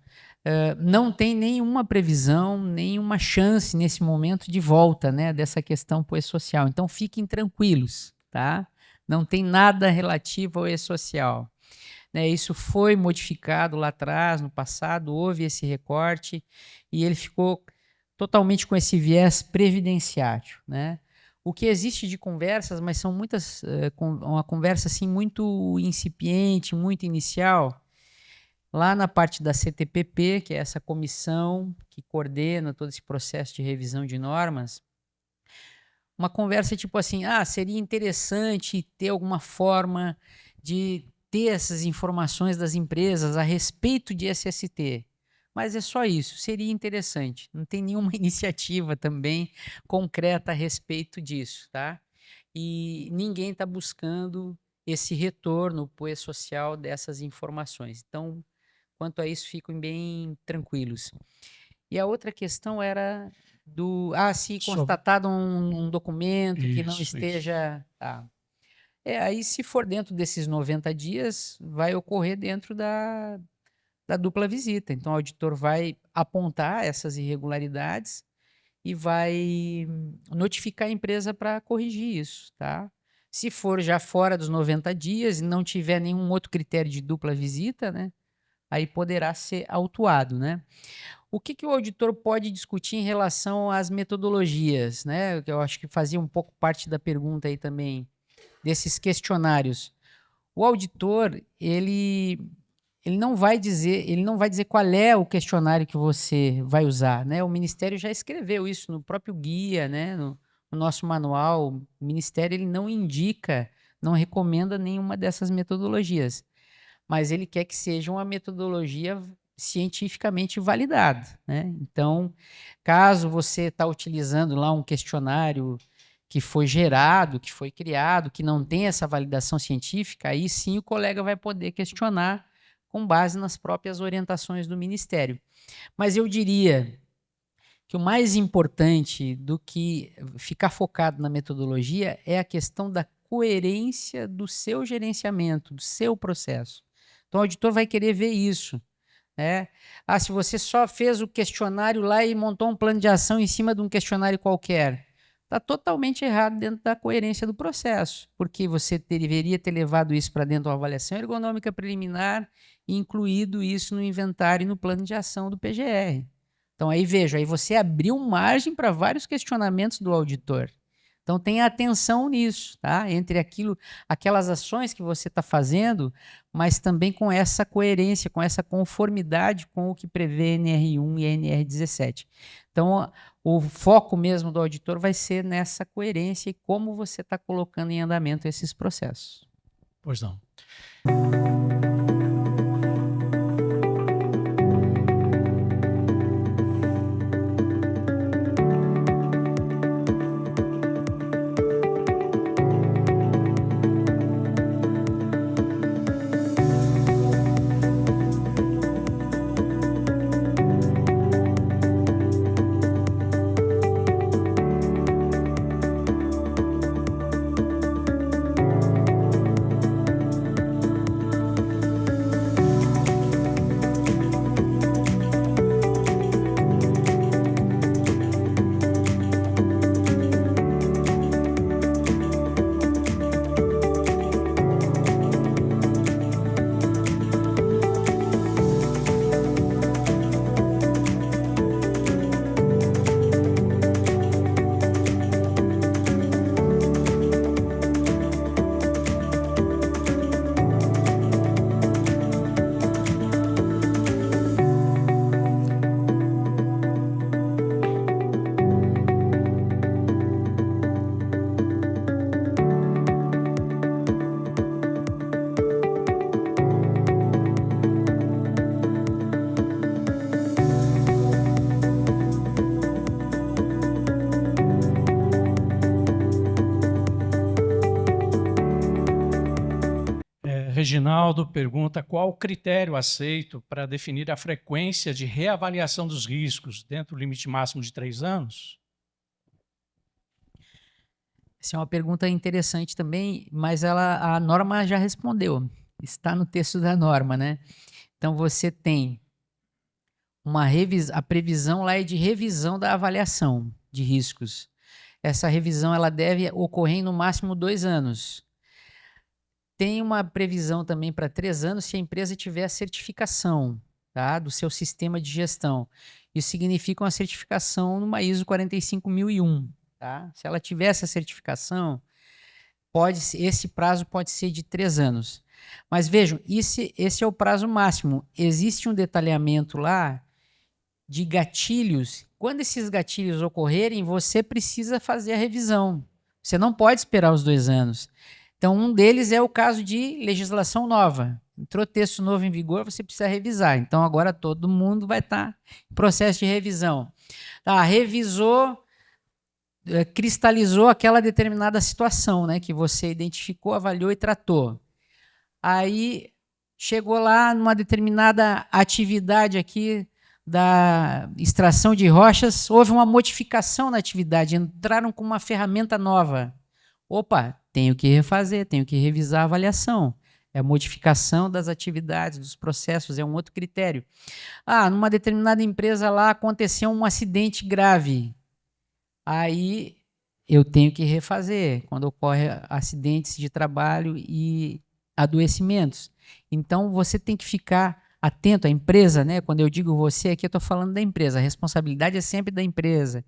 não tem nenhuma previsão, nenhuma chance nesse momento de volta, né, dessa questão para o E-Social. Então fiquem tranquilos, tá? Não tem nada relativo ao E-Social. né? Isso foi modificado lá atrás, no passado, houve esse recorte e ele ficou totalmente com esse viés previdenciário, né? O que existe de conversas, mas são muitas, uma conversa assim muito incipiente, muito inicial, lá na parte da CTPP, que é essa comissão que coordena todo esse processo de revisão de normas, uma conversa tipo assim, seria interessante ter alguma forma de ter essas informações das empresas a respeito de SST. Mas é só isso, seria interessante. Não tem nenhuma iniciativa também concreta a respeito disso, tá? E ninguém está buscando esse retorno para o e-social dessas informações. Então, quanto a isso, fiquem bem tranquilos. E a outra questão era se constatado um documento que não esteja... aí, se for dentro desses 90 dias, vai ocorrer dentro da dupla visita. Então, o auditor vai apontar essas irregularidades e vai notificar a empresa para corrigir isso, tá? Se for já fora dos 90 dias e não tiver nenhum outro critério de dupla visita, né, aí poderá ser autuado, né? O que o auditor pode discutir em relação às metodologias, né? Eu acho que fazia um pouco parte da pergunta aí também, desses questionários. O auditor, ele não vai dizer qual é o questionário que você vai usar, né? O Ministério já escreveu isso no próprio guia, né? No nosso manual, o Ministério ele não indica, não recomenda nenhuma dessas metodologias, mas ele quer que seja uma metodologia cientificamente validada, né? Então, caso você está utilizando lá um questionário que foi gerado, que foi criado, que não tem essa validação científica, aí sim o colega vai poder questionar com base nas próprias orientações do Ministério. Mas eu diria que o mais importante do que ficar focado na metodologia é a questão da coerência do seu gerenciamento, do seu processo. Então, o auditor vai querer ver isso, né? Se você só fez o questionário lá e montou um plano de ação em cima de um questionário qualquer, está totalmente errado dentro da coerência do processo, porque você deveria ter levado isso para dentro da avaliação ergonômica preliminar e incluído isso no inventário e no plano de ação do PGR. Então, aí veja, aí você abriu margem para vários questionamentos do auditor. Então, tenha atenção nisso, tá? Entre aquelas ações que você está fazendo, mas também com essa coerência, com essa conformidade com o que prevê NR1 e NR17. Então, o foco mesmo do auditor vai ser nessa coerência e como você está colocando em andamento esses processos. Pois não. Reginaldo pergunta qual o critério aceito para definir a frequência de reavaliação dos riscos dentro do limite máximo de 3 anos? Essa é uma pergunta interessante também, mas a norma já respondeu. Está no texto da norma, né? Então, você tem a previsão lá é de revisão da avaliação de riscos. Essa revisão ela deve ocorrer em no máximo 2 anos. tem uma previsão também para 3 anos se a empresa tiver a certificação, tá, do seu sistema de gestão. Isso significa uma certificação numa ISO 45001. Tá? Se ela tiver essa certificação, esse prazo pode ser de 3 anos. Mas vejam, esse é o prazo máximo. Existe um detalhamento lá de gatilhos. Quando esses gatilhos ocorrerem, você precisa fazer a revisão. Você não pode esperar os 2 anos. Então, um deles é o caso de legislação nova. Entrou texto novo em vigor, você precisa revisar. Então, agora todo mundo vai estar em processo de revisão. Tá, revisou, cristalizou aquela determinada situação, né, que você identificou, avaliou e tratou. Aí, chegou lá numa determinada atividade aqui da extração de rochas, houve uma modificação na atividade, entraram com uma ferramenta nova. Opa, tenho que refazer, tenho que revisar a avaliação. É a modificação das atividades, dos processos, é um outro critério. Numa determinada empresa lá aconteceu um acidente grave. Aí eu tenho que refazer, quando ocorre acidentes de trabalho e adoecimentos. Então, você tem que ficar atento à empresa, né? Quando eu digo você aqui, eu estou falando da empresa. A responsabilidade é sempre da empresa.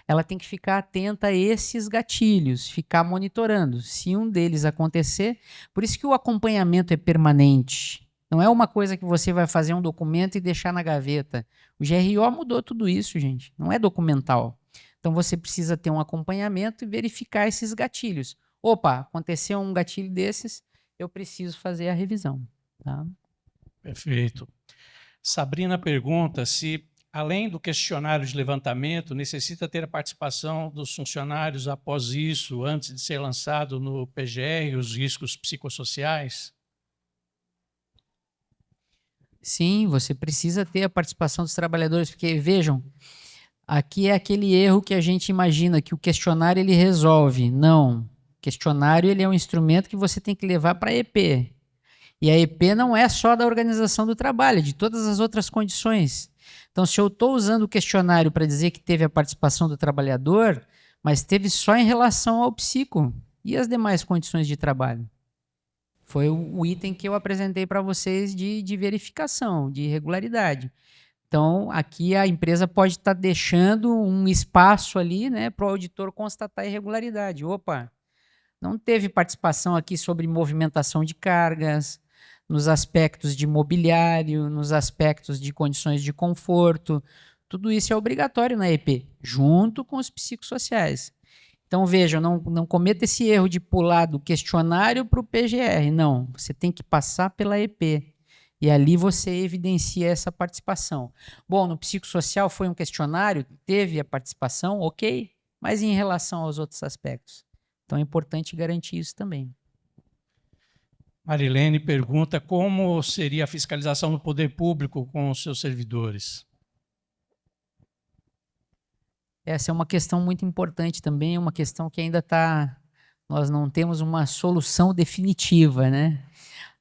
Ela tem que ficar atenta a esses gatilhos, ficar monitorando. Se um deles acontecer, por isso que o acompanhamento é permanente. Não é uma coisa que você vai fazer um documento e deixar na gaveta. O GRO mudou tudo isso, gente. Não é documental. Então você precisa ter um acompanhamento e verificar esses gatilhos. Opa, aconteceu um gatilho desses, eu preciso fazer a revisão. Tá? Perfeito. Sabrina pergunta se, além do questionário de levantamento, necessita ter a participação dos funcionários após isso, antes de ser lançado no PGR, os riscos psicossociais? Sim, você precisa ter a participação dos trabalhadores, porque, vejam, aqui é aquele erro que a gente imagina, que o questionário ele resolve. Não. O questionário ele é um instrumento que você tem que levar para a EP. E a EP não é só da organização do trabalho, é de todas as outras condições. Então, se eu estou usando o questionário para dizer que teve a participação do trabalhador, mas teve só em relação ao psico e as demais condições de trabalho. Foi o item que eu apresentei para vocês de verificação, de irregularidade. Então, aqui a empresa pode estar deixando um espaço ali, né, para o auditor constatar a irregularidade. Opa, não teve participação aqui sobre movimentação de cargas, nos aspectos de mobiliário, nos aspectos de condições de conforto. Tudo isso é obrigatório na EP, junto com os psicossociais. Então, vejam, não cometa esse erro de pular do questionário para o PGR. Não, você tem que passar pela EP. E ali você evidencia essa participação. Bom, no psicossocial foi um questionário, teve a participação, ok, mas em relação aos outros aspectos. Então é importante garantir isso também. Marilene pergunta como seria a fiscalização do poder público com os seus servidores. Essa é uma questão muito importante também, uma questão que ainda está... Nós não temos uma solução definitiva, né?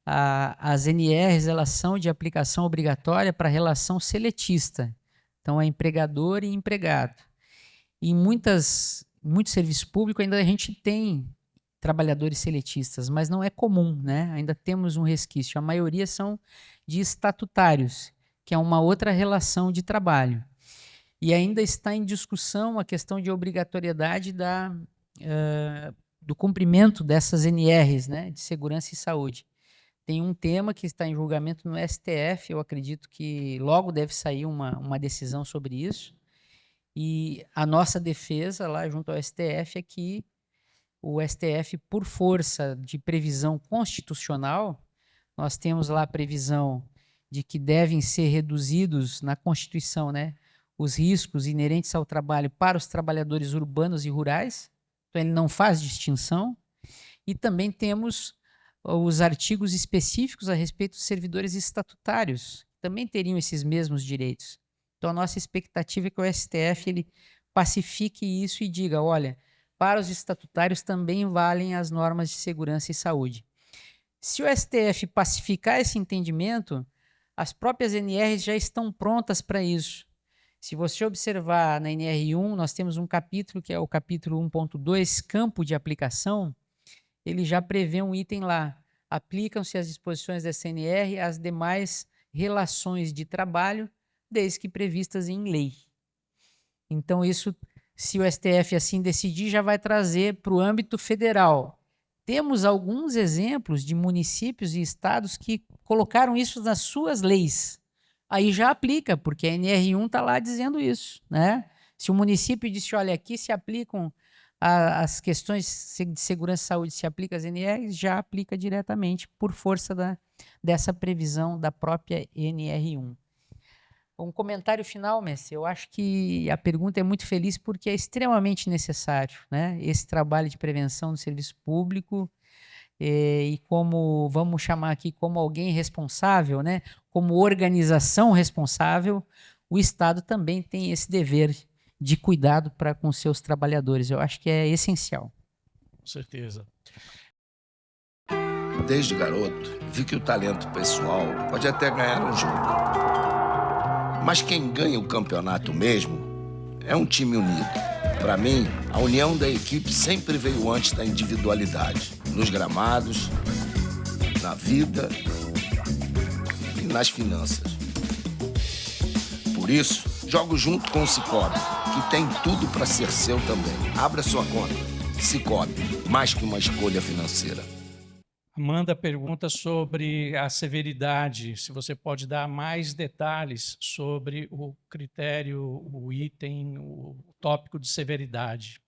As NRs, elas são de aplicação obrigatória para relação seletista. Então, é empregador e empregado. E em muito serviço público ainda a gente tem trabalhadores seletistas, mas não é comum, né? Ainda temos um resquício. A maioria são de estatutários, que é uma outra relação de trabalho. E ainda está em discussão a questão de obrigatoriedade do cumprimento dessas NRs, né, de segurança e saúde. Tem um tema que está em julgamento no STF, eu acredito que logo deve sair uma decisão sobre isso. E a nossa defesa lá junto ao STF é que o STF, por força de previsão constitucional, nós temos lá a previsão de que devem ser reduzidos na Constituição, né, os riscos inerentes ao trabalho para os trabalhadores urbanos e rurais. Então, ele não faz distinção. E também temos os artigos específicos a respeito dos servidores estatutários, que também teriam esses mesmos direitos. Então, a nossa expectativa é que o STF ele pacifique isso e diga, olha, para os estatutários também valem as normas de segurança e saúde. Se o STF pacificar esse entendimento, as próprias NRs já estão prontas para isso. Se você observar na NR1, nós temos um capítulo, que é o capítulo 1.2, campo de aplicação, ele já prevê um item lá. aplicam-se as disposições da CNR às demais relações de trabalho, desde que previstas em lei. Então, isso, se o STF assim decidir, já vai trazer para o âmbito federal. Temos alguns exemplos de municípios e estados que colocaram isso nas suas leis. Aí já aplica, porque a NR1 está lá dizendo isso, né? Se o município disse, olha, aqui se aplicam as questões de segurança e saúde, se aplica as NRs, já aplica diretamente por força dessa previsão da própria NR1. Um comentário final, Messi. Eu acho que a pergunta é muito feliz porque é extremamente necessário, né? Esse trabalho de prevenção do serviço público e como, vamos chamar aqui, como alguém responsável, né? Como organização responsável, o Estado também tem esse dever de cuidado para com seus trabalhadores. Eu acho que é essencial. Com certeza. Desde garoto, vi que o talento pessoal pode até ganhar um jogo. Mas quem ganha o campeonato mesmo é um time unido. Para mim, a união da equipe sempre veio antes da individualidade. Nos gramados, na vida e nas finanças. Por isso, jogo junto com o Cicobi, que tem tudo para ser seu também. Abra sua conta. Cicobi, mais que uma escolha financeira. Amanda pergunta sobre a severidade, se você pode dar mais detalhes sobre o critério, o item, o tópico de severidade.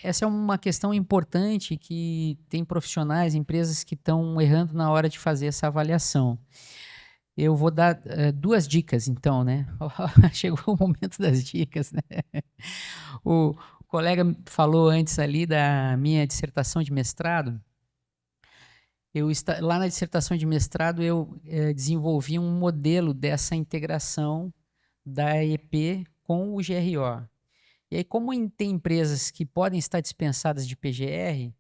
Essa é uma questão importante que tem profissionais, empresas que estão errando na hora de fazer essa avaliação. Eu vou dar 2 dicas, então, né? Chegou o momento das dicas, né? O colega falou antes ali da minha dissertação de mestrado. Lá na dissertação de mestrado, eu desenvolvi um modelo dessa integração da EP com o GRO. E aí, como tem empresas que podem estar dispensadas de PGR,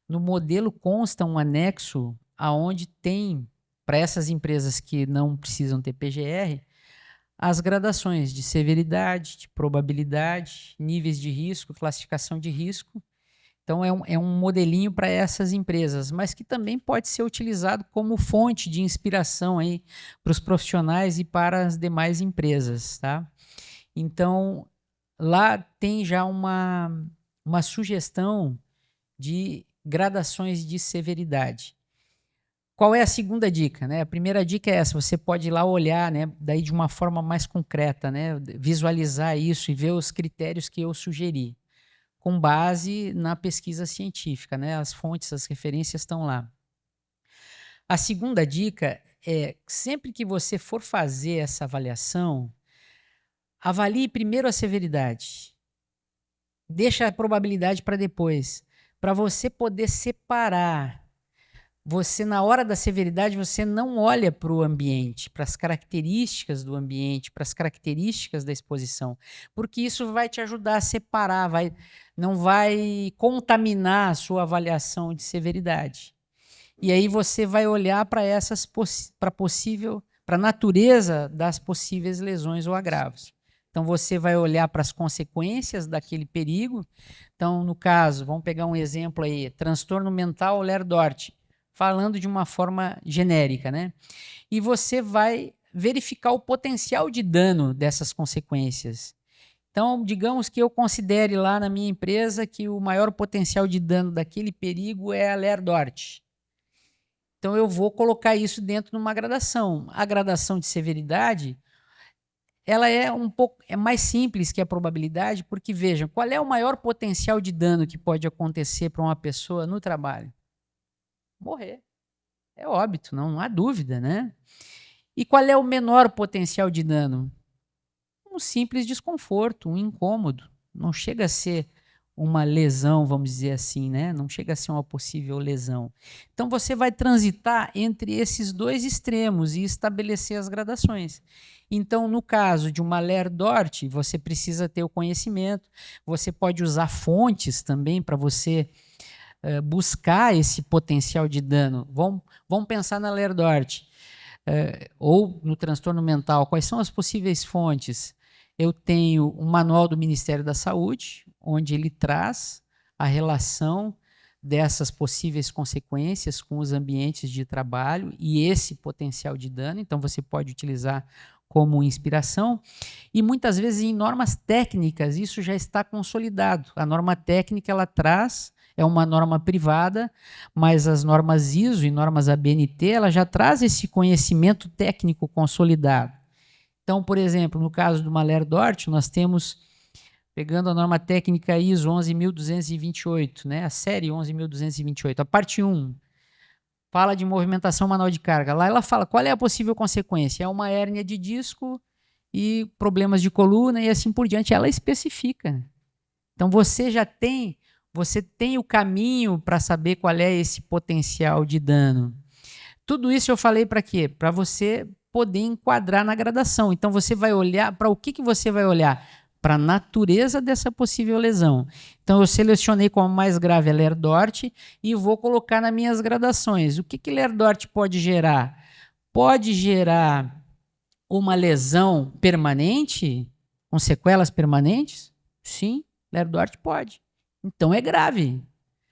no modelo consta um anexo aonde tem, para essas empresas que não precisam ter PGR, as gradações de severidade, de probabilidade, níveis de risco, classificação de risco. Então, é um modelinho para essas empresas, mas que também pode ser utilizado como fonte de inspiração para os profissionais e para as demais empresas. Tá? Então, lá tem já uma sugestão de gradações de severidade. Qual é a segunda dica? Né? A primeira dica é essa, você pode ir lá olhar, né, daí de uma forma mais concreta, né, visualizar isso e ver os critérios que eu sugeri, com base na pesquisa científica, né, as fontes, as referências estão lá. A segunda dica é, sempre que você for fazer essa avaliação, avalie primeiro a severidade, deixa a probabilidade para depois, para você poder separar. Você, na hora da severidade, você não olha para o ambiente, para as características do ambiente, para as características da exposição, porque isso vai te ajudar a separar, não vai contaminar a sua avaliação de severidade. E aí você vai olhar para a natureza das possíveis lesões ou agravos. Então você vai olhar para as consequências daquele perigo. Então, no caso, vamos pegar um exemplo aí, transtorno mental Ler-Dort, falando de uma forma genérica, né? E você vai verificar o potencial de dano dessas consequências. Então, digamos que eu considere lá na minha empresa que o maior potencial de dano daquele perigo é a Ler-Dort. Então, eu vou colocar isso dentro de uma gradação. A gradação de severidade, ela é mais simples que a probabilidade, porque, vejam, qual é o maior potencial de dano que pode acontecer para uma pessoa no trabalho? Morrer. É óbito, não há dúvida, né? E qual é o menor potencial de dano? Um simples desconforto, um incômodo. Não chega a ser uma lesão, vamos dizer assim, né? Não chega a ser uma possível lesão. Então você vai transitar entre esses 2 extremos e estabelecer as gradações. Então, no caso de uma Ler-Dort, você precisa ter o conhecimento, você pode usar fontes também para você buscar esse potencial de dano. Vamos pensar na Ler-Dort ou no transtorno mental. Quais são as possíveis fontes? Eu tenho um manual do Ministério da Saúde, onde ele traz a relação dessas possíveis consequências com os ambientes de trabalho e esse potencial de dano. Então, você pode utilizar como inspiração. E muitas vezes em normas técnicas isso já está consolidado. A norma técnica ela traz, é uma norma privada, mas as normas ISO e normas ABNT ela já traz esse conhecimento técnico consolidado. Então, por exemplo, no caso do Malheur-Dort, nós temos, pegando a norma técnica ISO 11.228, né, a série 11.228, a parte 1, fala de movimentação manual de carga. Lá ela fala qual é a possível consequência. É uma hérnia de disco e problemas de coluna e assim por diante. Ela especifica. Então você já tem, o caminho para saber qual é esse potencial de dano. Tudo isso eu falei para quê? Para você poder enquadrar na gradação. Então você vai olhar, para o que você vai olhar? Para a natureza dessa possível lesão. Então eu selecionei como mais grave a Ler-Dort e vou colocar nas minhas gradações. O que Ler-Dort pode gerar? Pode gerar uma lesão permanente, com sequelas permanentes? Sim, Ler-Dort pode. Então é grave.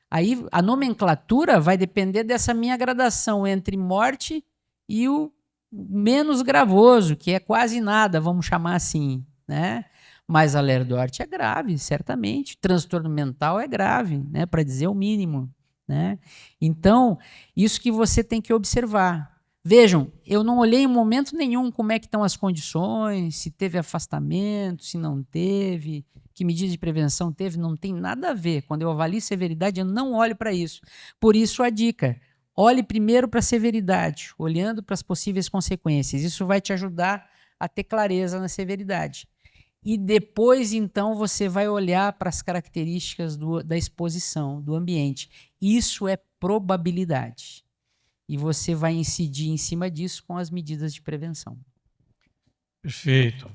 Aí a nomenclatura vai depender dessa minha gradação entre morte e o menos gravoso, que é quase nada, vamos chamar assim, né? Mas a Ler-Dort é grave, certamente. Transtorno mental é grave, né? Para dizer o mínimo, né? Então, isso que você tem que observar. Vejam, eu não olhei em momento nenhum como é que estão as condições, se teve afastamento, se não teve, que medida de prevenção teve, não tem nada a ver. Quando eu avalio severidade, eu não olho para isso. Por isso a dica, olhe primeiro para a severidade, olhando para as possíveis consequências. Isso vai te ajudar a ter clareza na severidade. E depois, então, você vai olhar para as características da exposição, do ambiente. Isso é probabilidade. E você vai incidir em cima disso com as medidas de prevenção. Perfeito.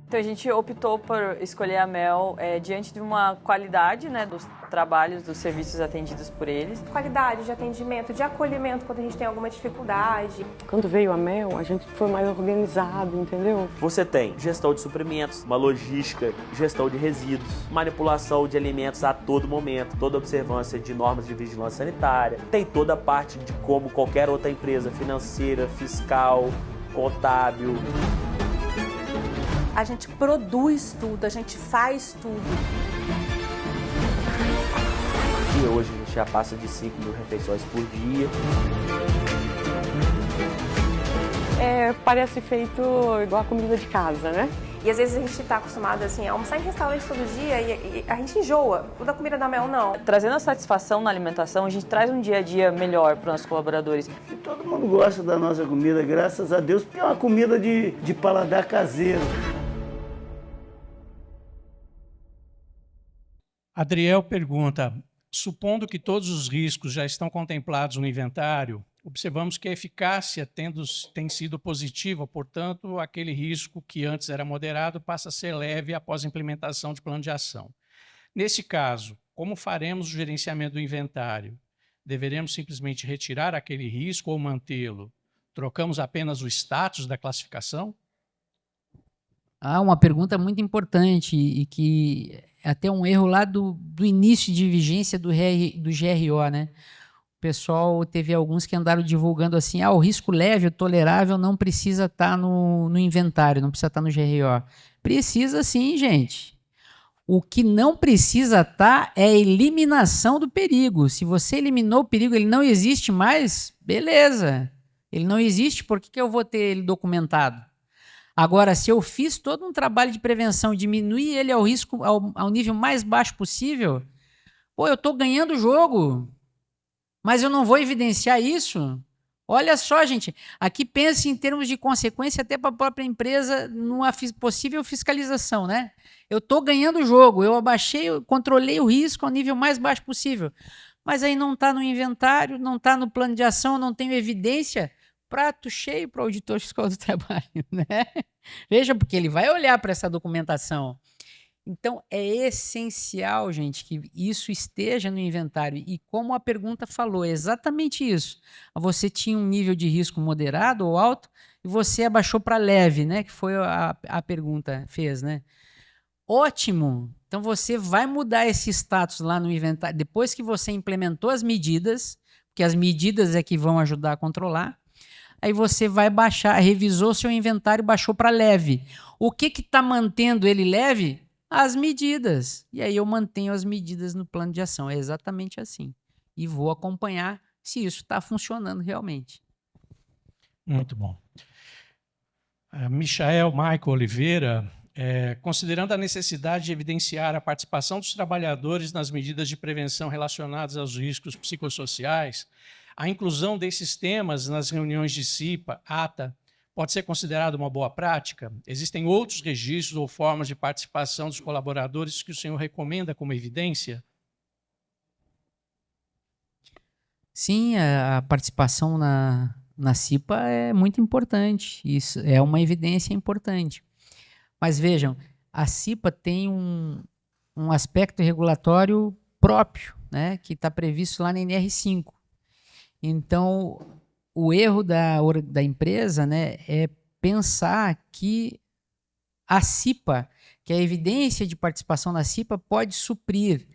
Então a gente optou por escolher a Mel diante de uma qualidade, né, dos trabalhos, dos serviços atendidos por eles. Qualidade de atendimento, de acolhimento quando a gente tem alguma dificuldade. Quando veio a Mel, a gente foi mais organizado, entendeu? Você tem gestão de suprimentos, uma logística, gestão de resíduos, manipulação de alimentos a todo momento, toda observância de normas de vigilância sanitária. Tem toda a parte de como qualquer outra empresa financeira, fiscal, contábil. A gente produz tudo, a gente faz tudo. E hoje a gente já passa de 5.000 refeições por dia. Parece feito igual a comida de casa, né? E às vezes a gente está acostumado assim, a almoçar em restaurante todo dia e a gente enjoa. O da comida da Mel, não. Trazendo a satisfação na alimentação, a gente traz um dia a dia melhor para os nossos colaboradores. E todo mundo gosta da nossa comida, graças a Deus, porque é uma comida de paladar caseiro. Adriel pergunta, supondo que todos os riscos já estão contemplados no inventário, observamos que a eficácia tem sido positiva, portanto, aquele risco que antes era moderado passa a ser leve após a implementação de plano de ação. Nesse caso, como faremos o gerenciamento do inventário? Deveremos simplesmente retirar aquele risco ou mantê-lo? Trocamos apenas o status da classificação? Uma pergunta muito importante e que é até um erro lá do início de vigência do GRO, né? O pessoal teve alguns que andaram divulgando assim, o risco leve ou tolerável não precisa estar no inventário, não precisa estar no GRO. Precisa sim, gente. O que não precisa estar é a eliminação do perigo. Se você eliminou o perigo, ele não existe mais, beleza. Ele não existe, por que eu vou ter ele documentado? Agora, se eu fiz todo um trabalho de prevenção, diminuir ele ao risco ao nível mais baixo possível, eu estou ganhando o jogo, mas eu não vou evidenciar isso. Olha só, gente, aqui pense em termos de consequência até para a própria empresa numa possível fiscalização, né? Eu estou ganhando o jogo, eu controlei o risco ao nível mais baixo possível, mas aí não está no inventário, não está no plano de ação, não tenho evidência. Prato cheio para o auditor fiscal do trabalho, né? Veja, porque ele vai olhar para essa documentação. Então, é essencial, gente, que isso esteja no inventário. E como a pergunta falou, é exatamente isso. Você tinha um nível de risco moderado ou alto e você abaixou para leve, né? Que foi a pergunta fez, né? Ótimo! Então você vai mudar esse status lá no inventário, depois que você implementou as medidas, porque as medidas é que vão ajudar a controlar, aí você vai baixar, revisou seu inventário, baixou para leve. O que está mantendo ele leve? As medidas. E aí eu mantenho as medidas no plano de ação. É exatamente assim. E vou acompanhar se isso está funcionando realmente. Muito bom. Michael Oliveira, considerando a necessidade de evidenciar a participação dos trabalhadores nas medidas de prevenção relacionadas aos riscos psicossociais, a inclusão desses temas nas reuniões de CIPA, ATA, pode ser considerada uma boa prática? Existem outros registros ou formas de participação dos colaboradores que o senhor recomenda como evidência? Sim, a participação na CIPA é muito importante. Isso é uma evidência importante. Mas vejam, a CIPA tem um aspecto regulatório próprio, né, que está previsto lá na NR5. Então, o erro da empresa, né, é pensar que a CIPA, que a evidência de participação na CIPA pode suprir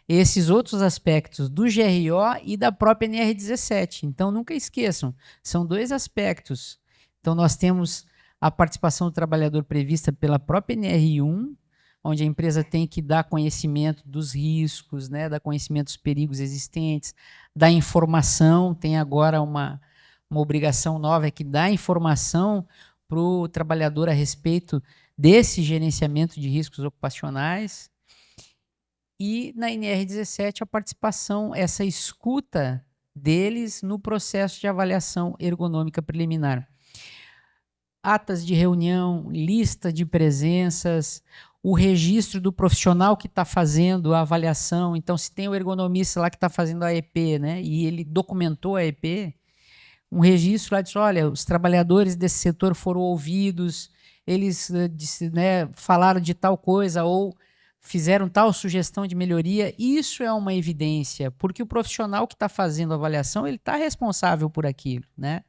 esses outros aspectos do GRO e da própria NR17. Então, nunca esqueçam, são dois aspectos. Então, nós temos a participação do trabalhador prevista pela própria NR1, onde a empresa tem que dar conhecimento dos riscos, né, dar conhecimento dos perigos existentes, da informação, tem agora uma obrigação nova, que dá informação para o trabalhador a respeito desse gerenciamento de riscos ocupacionais. E na NR17 a participação, essa escuta deles no processo de avaliação ergonômica preliminar. Atas de reunião, lista de presenças, o registro do profissional que está fazendo a avaliação. Então, se tem o ergonomista lá que está fazendo a EP, né, e ele documentou a EP, um registro lá diz, olha, os trabalhadores desse setor foram ouvidos, eles né, falaram de tal coisa ou fizeram tal sugestão de melhoria. Isso é uma evidência, porque o profissional que está fazendo a avaliação, ele está responsável por aquilo, né?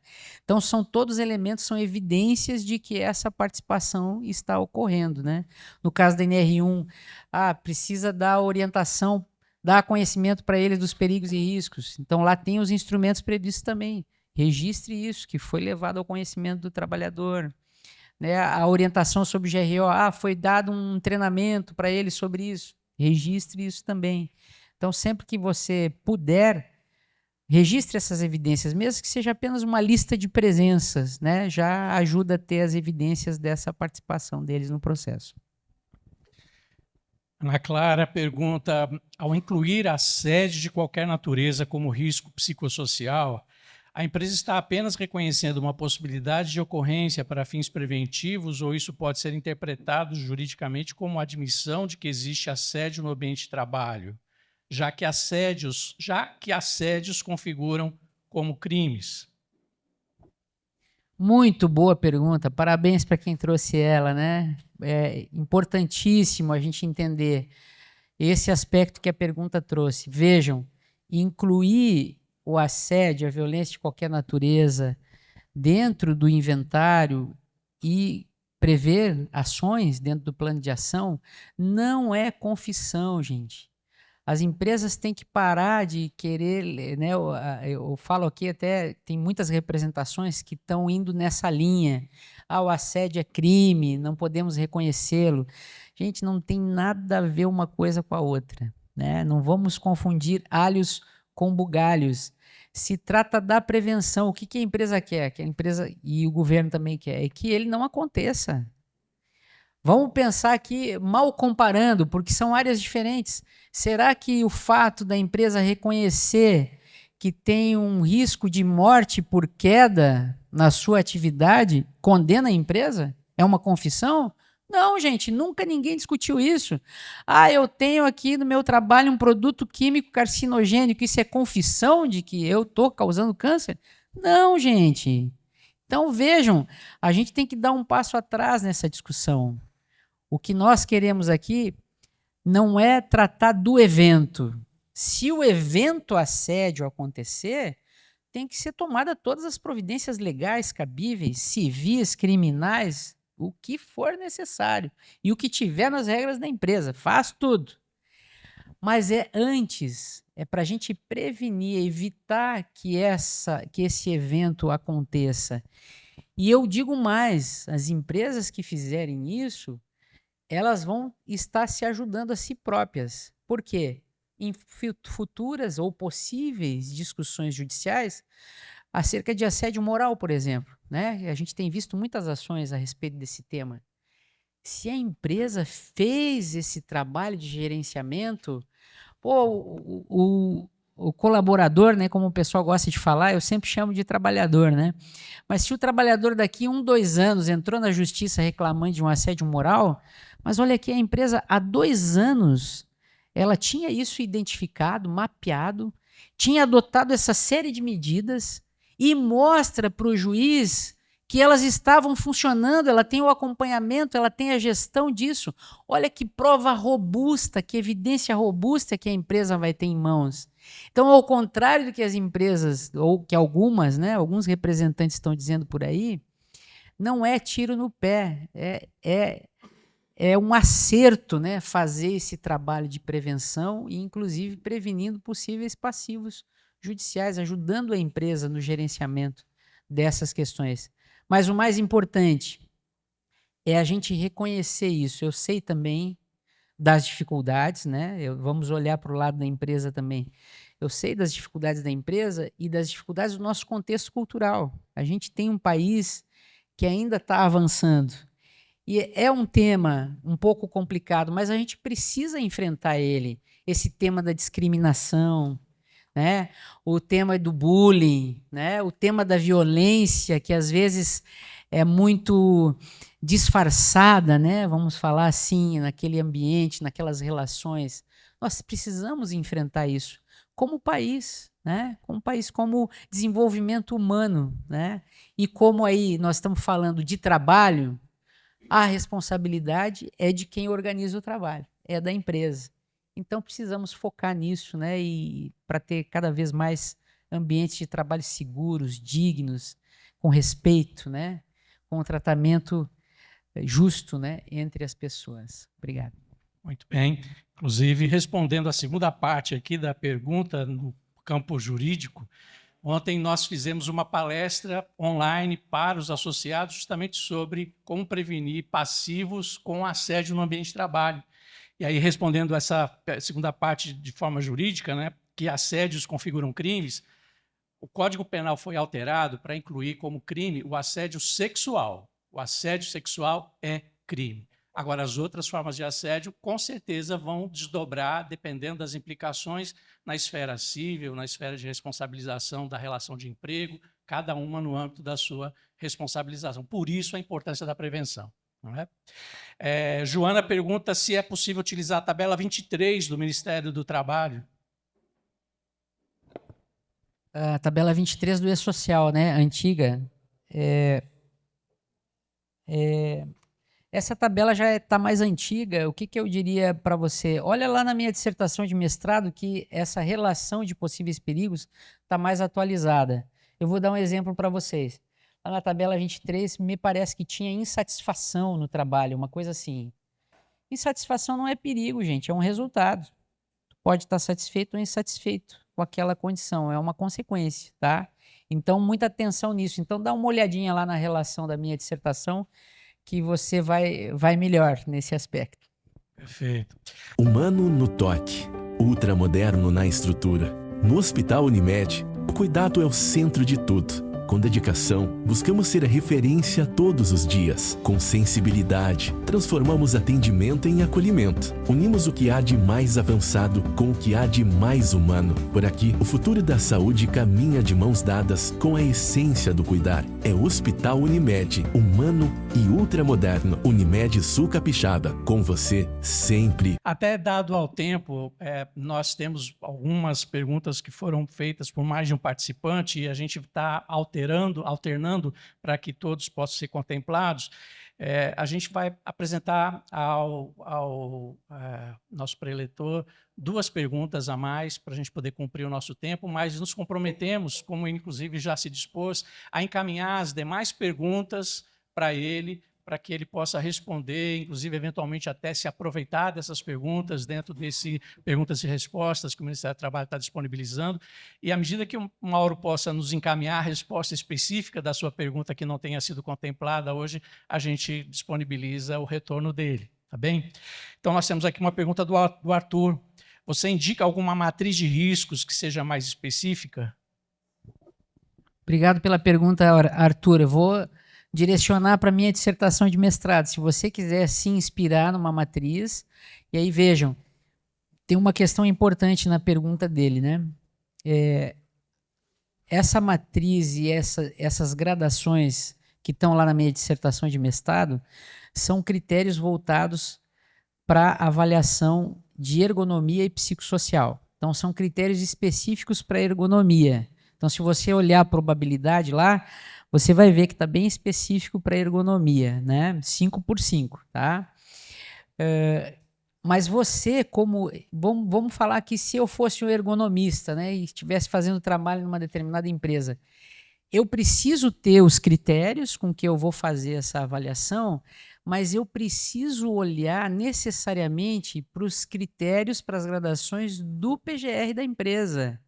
Então, todos elementos, são evidências de que essa participação está ocorrendo, né? No caso da NR1, precisa dar orientação, dar conhecimento para eles dos perigos e riscos. Então, lá tem os instrumentos previstos também. Registre isso, que foi levado ao conhecimento do trabalhador. Né, a orientação sobre o GRO, foi dado um treinamento para ele sobre isso, registre isso também. Então, sempre que você puder, registre essas evidências, mesmo que seja apenas uma lista de presenças, né, já ajuda a ter as evidências dessa participação deles no processo. Ana Clara pergunta, ao incluir assédio de qualquer natureza como risco psicossocial, a empresa está apenas reconhecendo uma possibilidade de ocorrência para fins preventivos ou isso pode ser interpretado juridicamente como admissão de que existe assédio no ambiente de trabalho, já que assédios configuram como crimes? Muito boa pergunta, parabéns para quem trouxe ela, né? É importantíssimo a gente entender esse aspecto que a pergunta trouxe. Vejam, incluir o assédio, a violência de qualquer natureza dentro do inventário e prever ações dentro do plano de ação não é confissão, gente. As empresas têm que parar de querer, né, eu falo aqui até, tem muitas representações que estão indo nessa linha. O assédio é crime, não podemos reconhecê-lo. Gente, não tem nada a ver uma coisa com a outra, né? Não vamos confundir alhos com bugalhos. Se trata da prevenção. O que a empresa quer? Que a empresa e o governo também quer, é que ele não aconteça. Vamos pensar aqui, mal comparando, porque são áreas diferentes. Será que o fato da empresa reconhecer que tem um risco de morte por queda na sua atividade condena a empresa? É uma confissão? Não, gente, nunca ninguém discutiu isso. Eu tenho aqui no meu trabalho um produto químico carcinogênico, isso é confissão de que eu estou causando câncer? Não, gente. Então, vejam, a gente tem que dar um passo atrás nessa discussão. O que nós queremos aqui não é tratar do evento. Se o evento assédio acontecer, tem que ser tomada todas as providências legais cabíveis, civis, criminais, o que for necessário e o que tiver nas regras da empresa, faz tudo. Mas é para a gente prevenir, evitar que esse evento aconteça. E eu digo mais, as empresas que fizerem isso, elas vão estar se ajudando a si próprias. Por quê? Em futuras ou possíveis discussões judiciais, acerca de assédio moral, por exemplo, né? A gente tem visto muitas ações a respeito desse tema. Se a empresa fez esse trabalho de gerenciamento, o colaborador, né, como o pessoal gosta de falar, eu sempre chamo de trabalhador, né? Mas se o trabalhador daqui 2 anos entrou na justiça reclamando de um assédio moral, mas olha aqui, a empresa há 2 anos ela tinha isso identificado, mapeado, tinha adotado essa série de medidas e mostra para o juiz que elas estavam funcionando, ela tem o acompanhamento, ela tem a gestão disso. Olha que prova robusta, que evidência robusta que a empresa vai ter em mãos. Então, ao contrário do que as empresas, ou que algumas, né, alguns representantes estão dizendo por aí, não é tiro no pé, é um acerto, né, fazer esse trabalho de prevenção e, inclusive, prevenindo possíveis passivos judiciais, ajudando a empresa no gerenciamento dessas questões. Mas o mais importante é a gente reconhecer isso. Eu sei também das dificuldades, né? Vamos olhar para o lado da empresa também. Eu sei das dificuldades da empresa e das dificuldades do nosso contexto cultural. A gente tem um país que ainda está avançando. E é um tema um pouco complicado, mas a gente precisa enfrentar ele. Esse tema da discriminação, né? O tema do bullying, né? O tema da violência, que às vezes é muito disfarçada, né? Vamos falar assim, naquele ambiente, naquelas relações. Nós precisamos enfrentar isso como país, né? Como país, como desenvolvimento humano, né? E como aí nós estamos falando de trabalho, a responsabilidade é de quem organiza o trabalho, é da empresa. Então, precisamos focar nisso, né? E para ter cada vez mais ambientes de trabalho seguros, dignos, com respeito, né? Com um tratamento justo, né? Entre as pessoas. Obrigado. Muito bem. Inclusive, respondendo a segunda parte aqui da pergunta no campo jurídico, ontem nós fizemos uma palestra online para os associados justamente sobre como prevenir passivos com assédio no ambiente de trabalho. E aí, respondendo essa segunda parte de forma jurídica, né, que assédios configuram crimes, o Código Penal foi alterado para incluir como crime o assédio sexual. O assédio sexual é crime. Agora, as outras formas de assédio, com certeza, vão desdobrar, dependendo das implicações, na esfera civil, na esfera de responsabilização da relação de emprego, cada uma no âmbito da sua responsabilização. Por isso, a importância da prevenção. Não é? Joana pergunta se é possível utilizar a tabela 23 do Ministério do Trabalho. A tabela 23 do E-Social, né, antiga. Essa tabela já está mais antiga. O que eu diria para você? Olha lá na minha dissertação de mestrado que essa relação de possíveis perigos está mais atualizada. Eu vou dar um exemplo para vocês. Lá na tabela 23, me parece que tinha insatisfação no trabalho, uma coisa assim. Insatisfação não é perigo, gente, é um resultado. Tu pode estar satisfeito ou insatisfeito com aquela condição, é uma consequência, tá? Então, muita atenção nisso. Então, dá uma olhadinha lá na relação da minha dissertação, que você vai melhor nesse aspecto. Perfeito. Humano no toque, ultramoderno na estrutura. No Hospital Unimed, o cuidado é o centro de tudo. Com dedicação, buscamos ser a referência todos os dias. Com sensibilidade, transformamos atendimento em acolhimento. Unimos o que há de mais avançado com o que há de mais humano. Por aqui, o futuro da saúde caminha de mãos dadas com a essência do cuidar. É Hospital Unimed, humano e ultramoderno. Unimed Sul Capixaba, com você sempre. Até dado ao tempo, nós temos algumas perguntas que foram feitas por mais de um participante e a gente está alternando para que todos possam ser contemplados. A gente vai apresentar ao nosso preletor 2 perguntas a mais para a gente poder cumprir o nosso tempo, mas nos comprometemos, como inclusive já se dispôs, a encaminhar as demais perguntas para ele, para que ele possa responder, inclusive, eventualmente, até se aproveitar dessas perguntas dentro desse perguntas e respostas que o Ministério do Trabalho está disponibilizando. E à medida que o Mauro possa nos encaminhar a resposta específica da sua pergunta que não tenha sido contemplada hoje, a gente disponibiliza o retorno dele, tá bem? Então, nós temos aqui uma pergunta do Arthur. Você indica alguma matriz de riscos que seja mais específica? Obrigado pela pergunta, Arthur. Eu vou direcionar para a minha dissertação de mestrado. Se você quiser se inspirar numa matriz, e aí vejam, tem uma questão importante na pergunta dele, né? Essa matriz e essas gradações que estão lá na minha dissertação de mestrado são critérios voltados para avaliação de ergonomia e psicossocial. Então, são critérios específicos para ergonomia. Então, se você olhar a probabilidade lá, você vai ver que está bem específico para ergonomia, né? 5 por 5, tá? Mas você, como... Vamos falar que se eu fosse um ergonomista, né, e estivesse fazendo trabalho numa determinada empresa, eu preciso ter os critérios com que eu vou fazer essa avaliação, mas eu preciso olhar necessariamente para os critérios, para as gradações do PGR da empresa.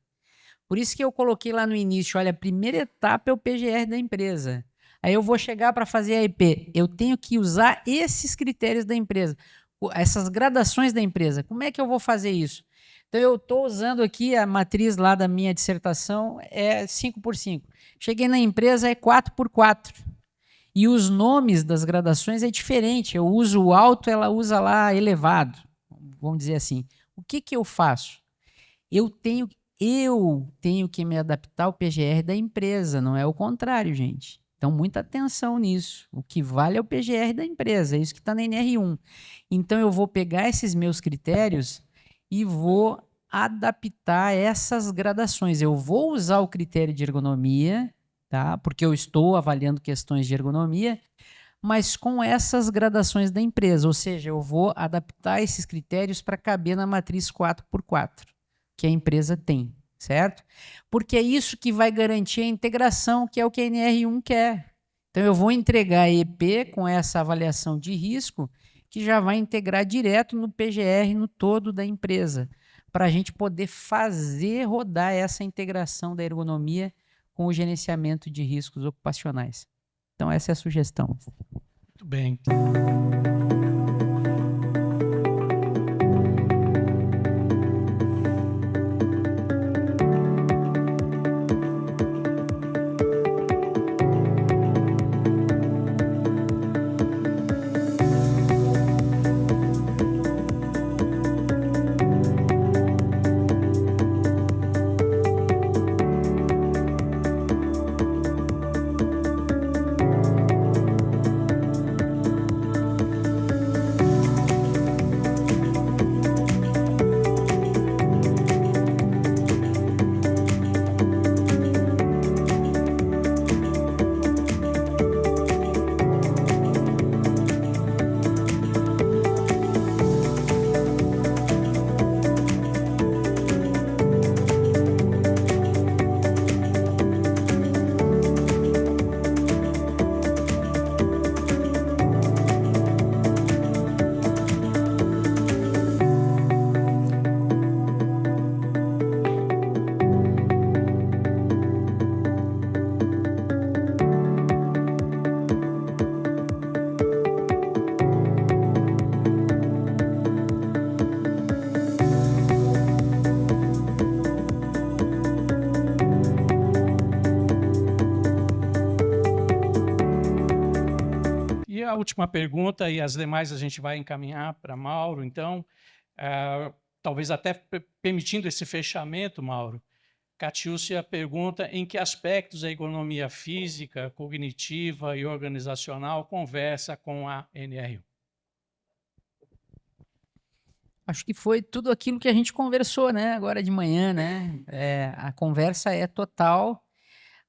Por isso que eu coloquei lá no início, olha, a primeira etapa é o PGR da empresa. Aí eu vou chegar para fazer a EP. Eu tenho que usar esses critérios da empresa, essas gradações da empresa. Como é que eu vou fazer isso? Então, eu estou usando aqui a matriz lá da minha dissertação, é 5 por 5. Cheguei na empresa, é 4 por 4. E os nomes das gradações é diferente. Eu uso o alto, ela usa lá elevado. Vamos dizer assim. O que eu faço? Eu tenho que me adaptar ao PGR da empresa, não é o contrário, gente. Então, muita atenção nisso. O que vale é o PGR da empresa, é isso que está na NR1. Então, eu vou pegar esses meus critérios e vou adaptar essas gradações. Eu vou usar o critério de ergonomia, tá? Porque eu estou avaliando questões de ergonomia, mas com essas gradações da empresa, ou seja, eu vou adaptar esses critérios para caber na matriz 4x4 que a empresa tem, certo? Porque é isso que vai garantir a integração, que é o que a NR1 quer. Então, eu vou entregar a EP com essa avaliação de risco, que já vai integrar direto no PGR, no todo da empresa, para a gente poder fazer rodar essa integração da ergonomia com o gerenciamento de riscos ocupacionais. Então, essa é a sugestão. Muito bem. E a última pergunta, e as demais a gente vai encaminhar para Mauro, então, talvez até permitindo esse fechamento, Mauro, Catiúcia pergunta em que aspectos a economia física, cognitiva e organizacional conversa com a NR1. Acho que foi tudo aquilo que a gente conversou, né, agora de manhã, né? A conversa é total,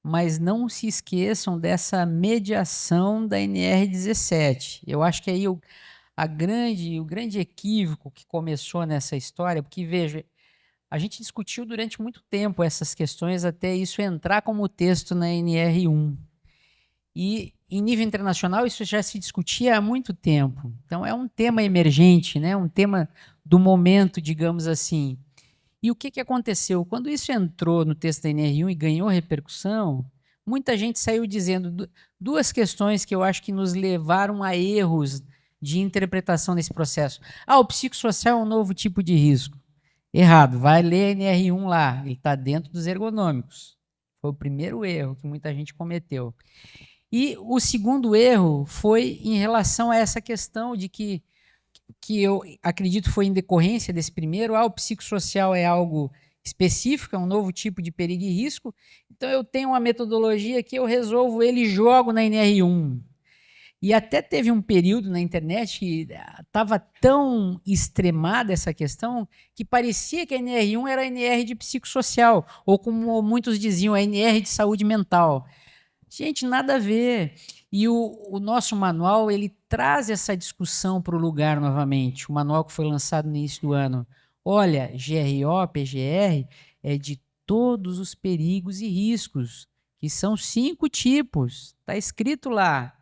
mas não se esqueçam dessa mediação da NR17. Eu acho que aí o grande equívoco que começou nessa história, porque veja, a gente discutiu durante muito tempo essas questões até isso entrar como texto na NR1. E em nível internacional, isso já se discutia há muito tempo. Então, é um tema emergente, né? Um tema do momento, digamos assim. E o que aconteceu? Quando isso entrou no texto da NR1 e ganhou repercussão, muita gente saiu dizendo duas questões que eu acho que nos levaram a erros de interpretação desse processo. O psicossocial é um novo tipo de risco. Errado, vai ler a NR1 lá, ele está dentro dos ergonômicos. Foi o primeiro erro que muita gente cometeu. E o segundo erro foi em relação a essa questão de que eu acredito foi em decorrência desse primeiro, o psicossocial é algo específico, é um novo tipo de perigo e risco, então eu tenho uma metodologia que eu resolvo ele e jogo na NR1. E até teve um período na internet que estava tão extremada essa questão que parecia que a NR1 era a NR de psicossocial, ou como muitos diziam, a NR de saúde mental. Gente, nada a ver. E o nosso manual, ele traz essa discussão para o lugar novamente. O manual que foi lançado no início do ano. Olha, GRO, PGR, é de todos os perigos e riscos, que são 5 tipos. Está escrito lá.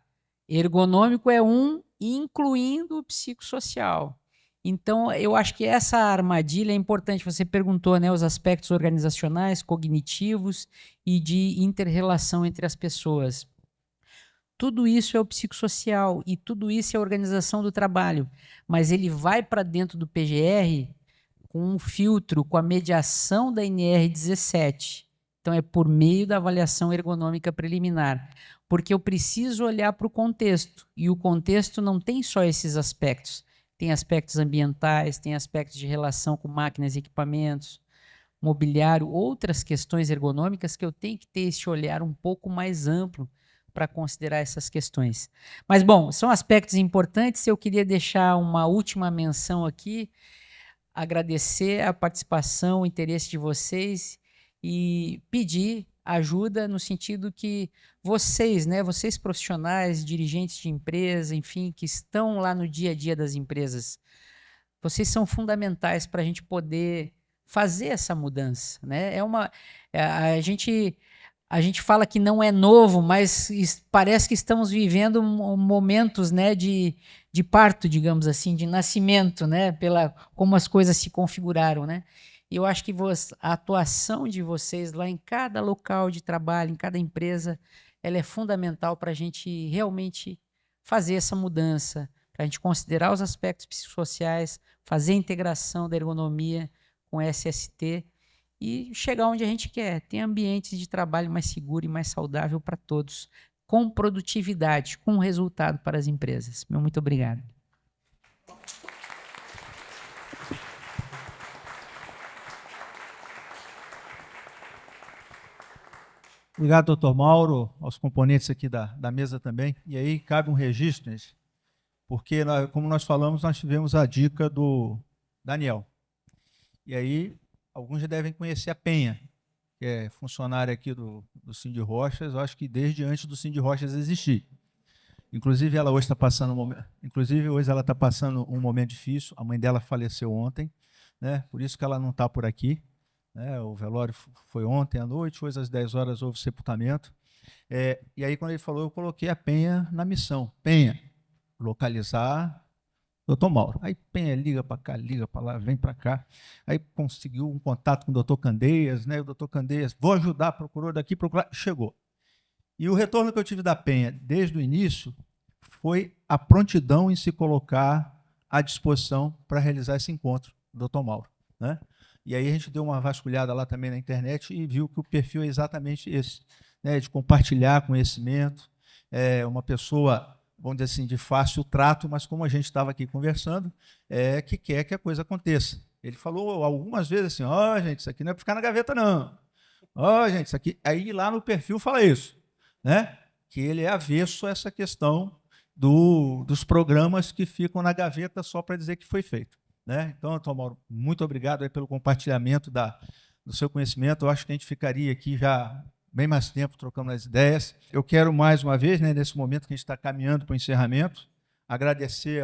Ergonômico é um, incluindo o psicossocial. Então, eu acho que essa armadilha é importante. Você perguntou, né, os aspectos organizacionais, cognitivos e de inter-relação entre as pessoas. Tudo isso é o psicossocial e tudo isso é a organização do trabalho. Mas ele vai para dentro do PGR com um filtro, com a mediação da NR17. Então, é por meio da avaliação ergonômica preliminar. Porque eu preciso olhar para o contexto. E o contexto não tem só esses aspectos. Tem aspectos ambientais, tem aspectos de relação com máquinas e equipamentos, mobiliário, outras questões ergonômicas que eu tenho que ter esse olhar um pouco mais amplo para considerar essas questões. Mas, bom, são aspectos importantes. Eu queria deixar uma última menção aqui, agradecer a participação, o interesse de vocês e pedir ajuda no sentido que vocês, né, vocês profissionais, dirigentes de empresa, enfim, que estão lá no dia a dia das empresas, vocês são fundamentais para a gente poder fazer essa mudança, né? A gente fala que não é novo, mas parece que estamos vivendo momentos, né, de parto, digamos assim, de nascimento, né, como as coisas se configuraram, né? E eu acho que a atuação de vocês lá em cada local de trabalho, em cada empresa, ela é fundamental para a gente realmente fazer essa mudança, para a gente considerar os aspectos psicossociais, fazer a integração da ergonomia com SST e chegar onde a gente quer, ter ambientes de trabalho mais seguro e mais saudável para todos, com produtividade, com resultado para as empresas. Muito obrigado. Obrigado, doutor Mauro, aos componentes aqui da mesa também. E aí cabe um registro, gente, porque, como nós falamos, nós tivemos a dica do Daniel. E aí, alguns já devem conhecer a Penha, que é funcionária aqui do Cindy Rochas, eu acho que desde antes do Cindy Rochas existir. Inclusive, ela hoje está passando um momento difícil, a mãe dela faleceu ontem, né? Por isso que ela não está por aqui. O velório foi ontem à noite, hoje às 10 horas houve sepultamento. E aí, quando ele falou, eu coloquei a Penha na missão. Penha, localizar doutor Mauro. Aí Penha liga para cá, liga para lá, vem para cá. Aí conseguiu um contato com o doutor Candeias, né? O doutor Candeias, vou ajudar, procurou daqui, procurou, chegou. E o retorno que eu tive da Penha desde o início foi a prontidão em se colocar à disposição para realizar esse encontro, doutor Mauro, né? E aí a gente deu uma vasculhada lá também na internet e viu que o perfil é exatamente esse, né, de compartilhar conhecimento, uma pessoa, vamos dizer assim, de fácil trato, mas como a gente estava aqui conversando, que quer que a coisa aconteça. Ele falou algumas vezes assim, gente, isso aqui não é para ficar na gaveta, não. Gente, isso aqui... Aí lá no perfil fala isso, né, que ele é avesso a essa questão dos programas que ficam na gaveta só para dizer que foi feito. Né? Então, doutor Mauro, muito obrigado aí pelo compartilhamento do seu conhecimento. Eu acho que a gente ficaria aqui já bem mais tempo trocando as ideias. Eu quero mais uma vez, né, nesse momento que a gente está caminhando para o encerramento, agradecer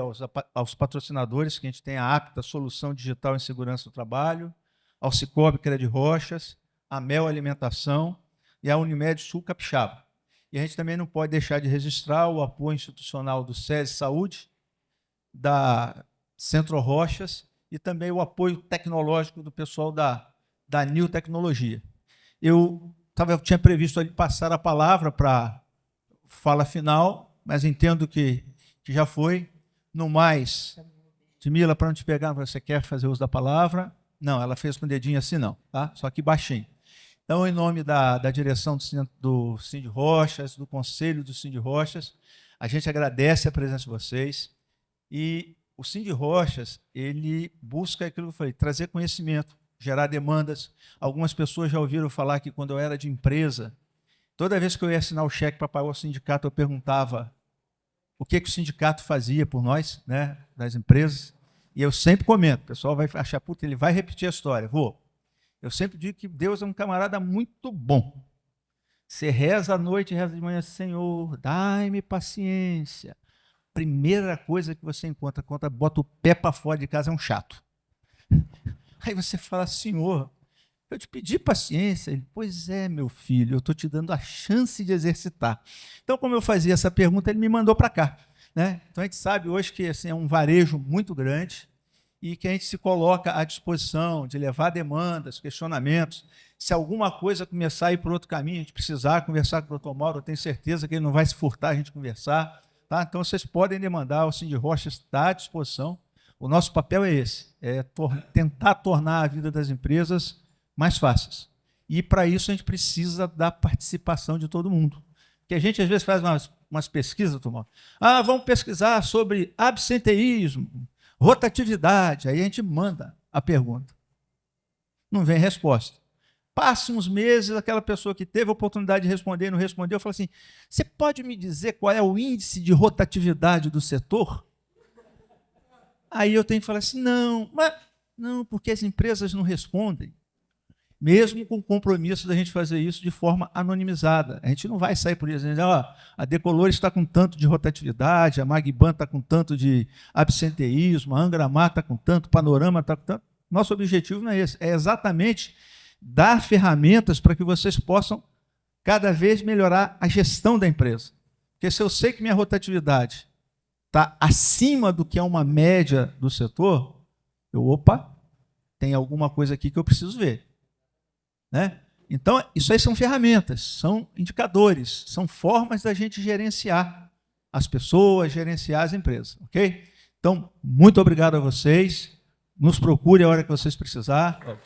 aos patrocinadores que a gente tem a APTA, Solução Digital em Segurança do Trabalho, ao Cicobi Crédito Rochas, a Mel Alimentação e a Unimed Sul Capixaba. E E a gente também não pode deixar de registrar o apoio institucional do SESI Saúde, da Centro Rochas e também o apoio tecnológico do pessoal da New Tecnologia. Eu tinha previsto ali passar a palavra para fala final, mas entendo que já foi. No mais, Timila, para não te pegar, você quer fazer uso da palavra? Não, ela fez com o dedinho assim, não, tá? Só que baixinho. Então, em nome da direção do Cindy Rochas, do Conselho do Cindy Rochas, a gente agradece a presença de vocês. E o Cindy Rochas, ele busca aquilo que eu falei, trazer conhecimento, gerar demandas. Algumas pessoas já ouviram falar que quando eu era de empresa, toda vez que eu ia assinar o cheque para pagar o sindicato, eu perguntava o que o sindicato fazia por nós, né, das empresas. E eu sempre comento, o pessoal vai achar, puta, ele vai repetir a história. Vou. Eu sempre digo que Deus é um camarada muito bom. Você reza à noite, reza de manhã, Senhor, dai-me paciência. Primeira coisa que você encontra, quando bota o pé para fora de casa, é um chato. Aí você fala, Senhor, eu te pedi paciência. Ele, pois é, meu filho, eu estou te dando a chance de exercitar. Então, como eu fazia essa pergunta, ele me mandou para cá, né? Então, a gente sabe hoje que assim, é um varejo muito grande e que a gente se coloca à disposição de levar demandas, questionamentos. Se alguma coisa começar a ir por outro caminho, a gente precisar conversar com o doutor Mauro, eu tenho certeza que ele não vai se furtar a gente conversar. Tá? Então, vocês podem demandar, o Cindy Rochas está à disposição. O nosso papel é esse, é tentar tornar a vida das empresas mais fáceis. E, para isso, a gente precisa da participação de todo mundo. Porque a gente, às vezes, faz umas pesquisas, doutor Mauro. Vamos pesquisar sobre absenteísmo, rotatividade. Aí a gente manda a pergunta. Não vem resposta. Passa uns meses, aquela pessoa que teve a oportunidade de responder e não respondeu, fala assim, você pode me dizer qual é o índice de rotatividade do setor? Aí eu tenho que falar assim, não, porque as empresas não respondem. Mesmo com o compromisso da gente fazer isso de forma anonimizada. A gente não vai sair por isso, dizendo, a Decolor está com tanto de rotatividade, a Magban está com tanto de absenteísmo, a Angramar está com tanto, Panorama está com tanto. Nosso objetivo não é esse, é exatamente dar ferramentas para que vocês possam cada vez melhorar a gestão da empresa. Porque se eu sei que minha rotatividade está acima do que é uma média do setor, tem alguma coisa aqui que eu preciso ver. Né? Então, isso aí são ferramentas, são indicadores, são formas da gente gerenciar as pessoas, gerenciar as empresas. Ok? Então, muito obrigado a vocês. Nos procure a hora que vocês precisarem.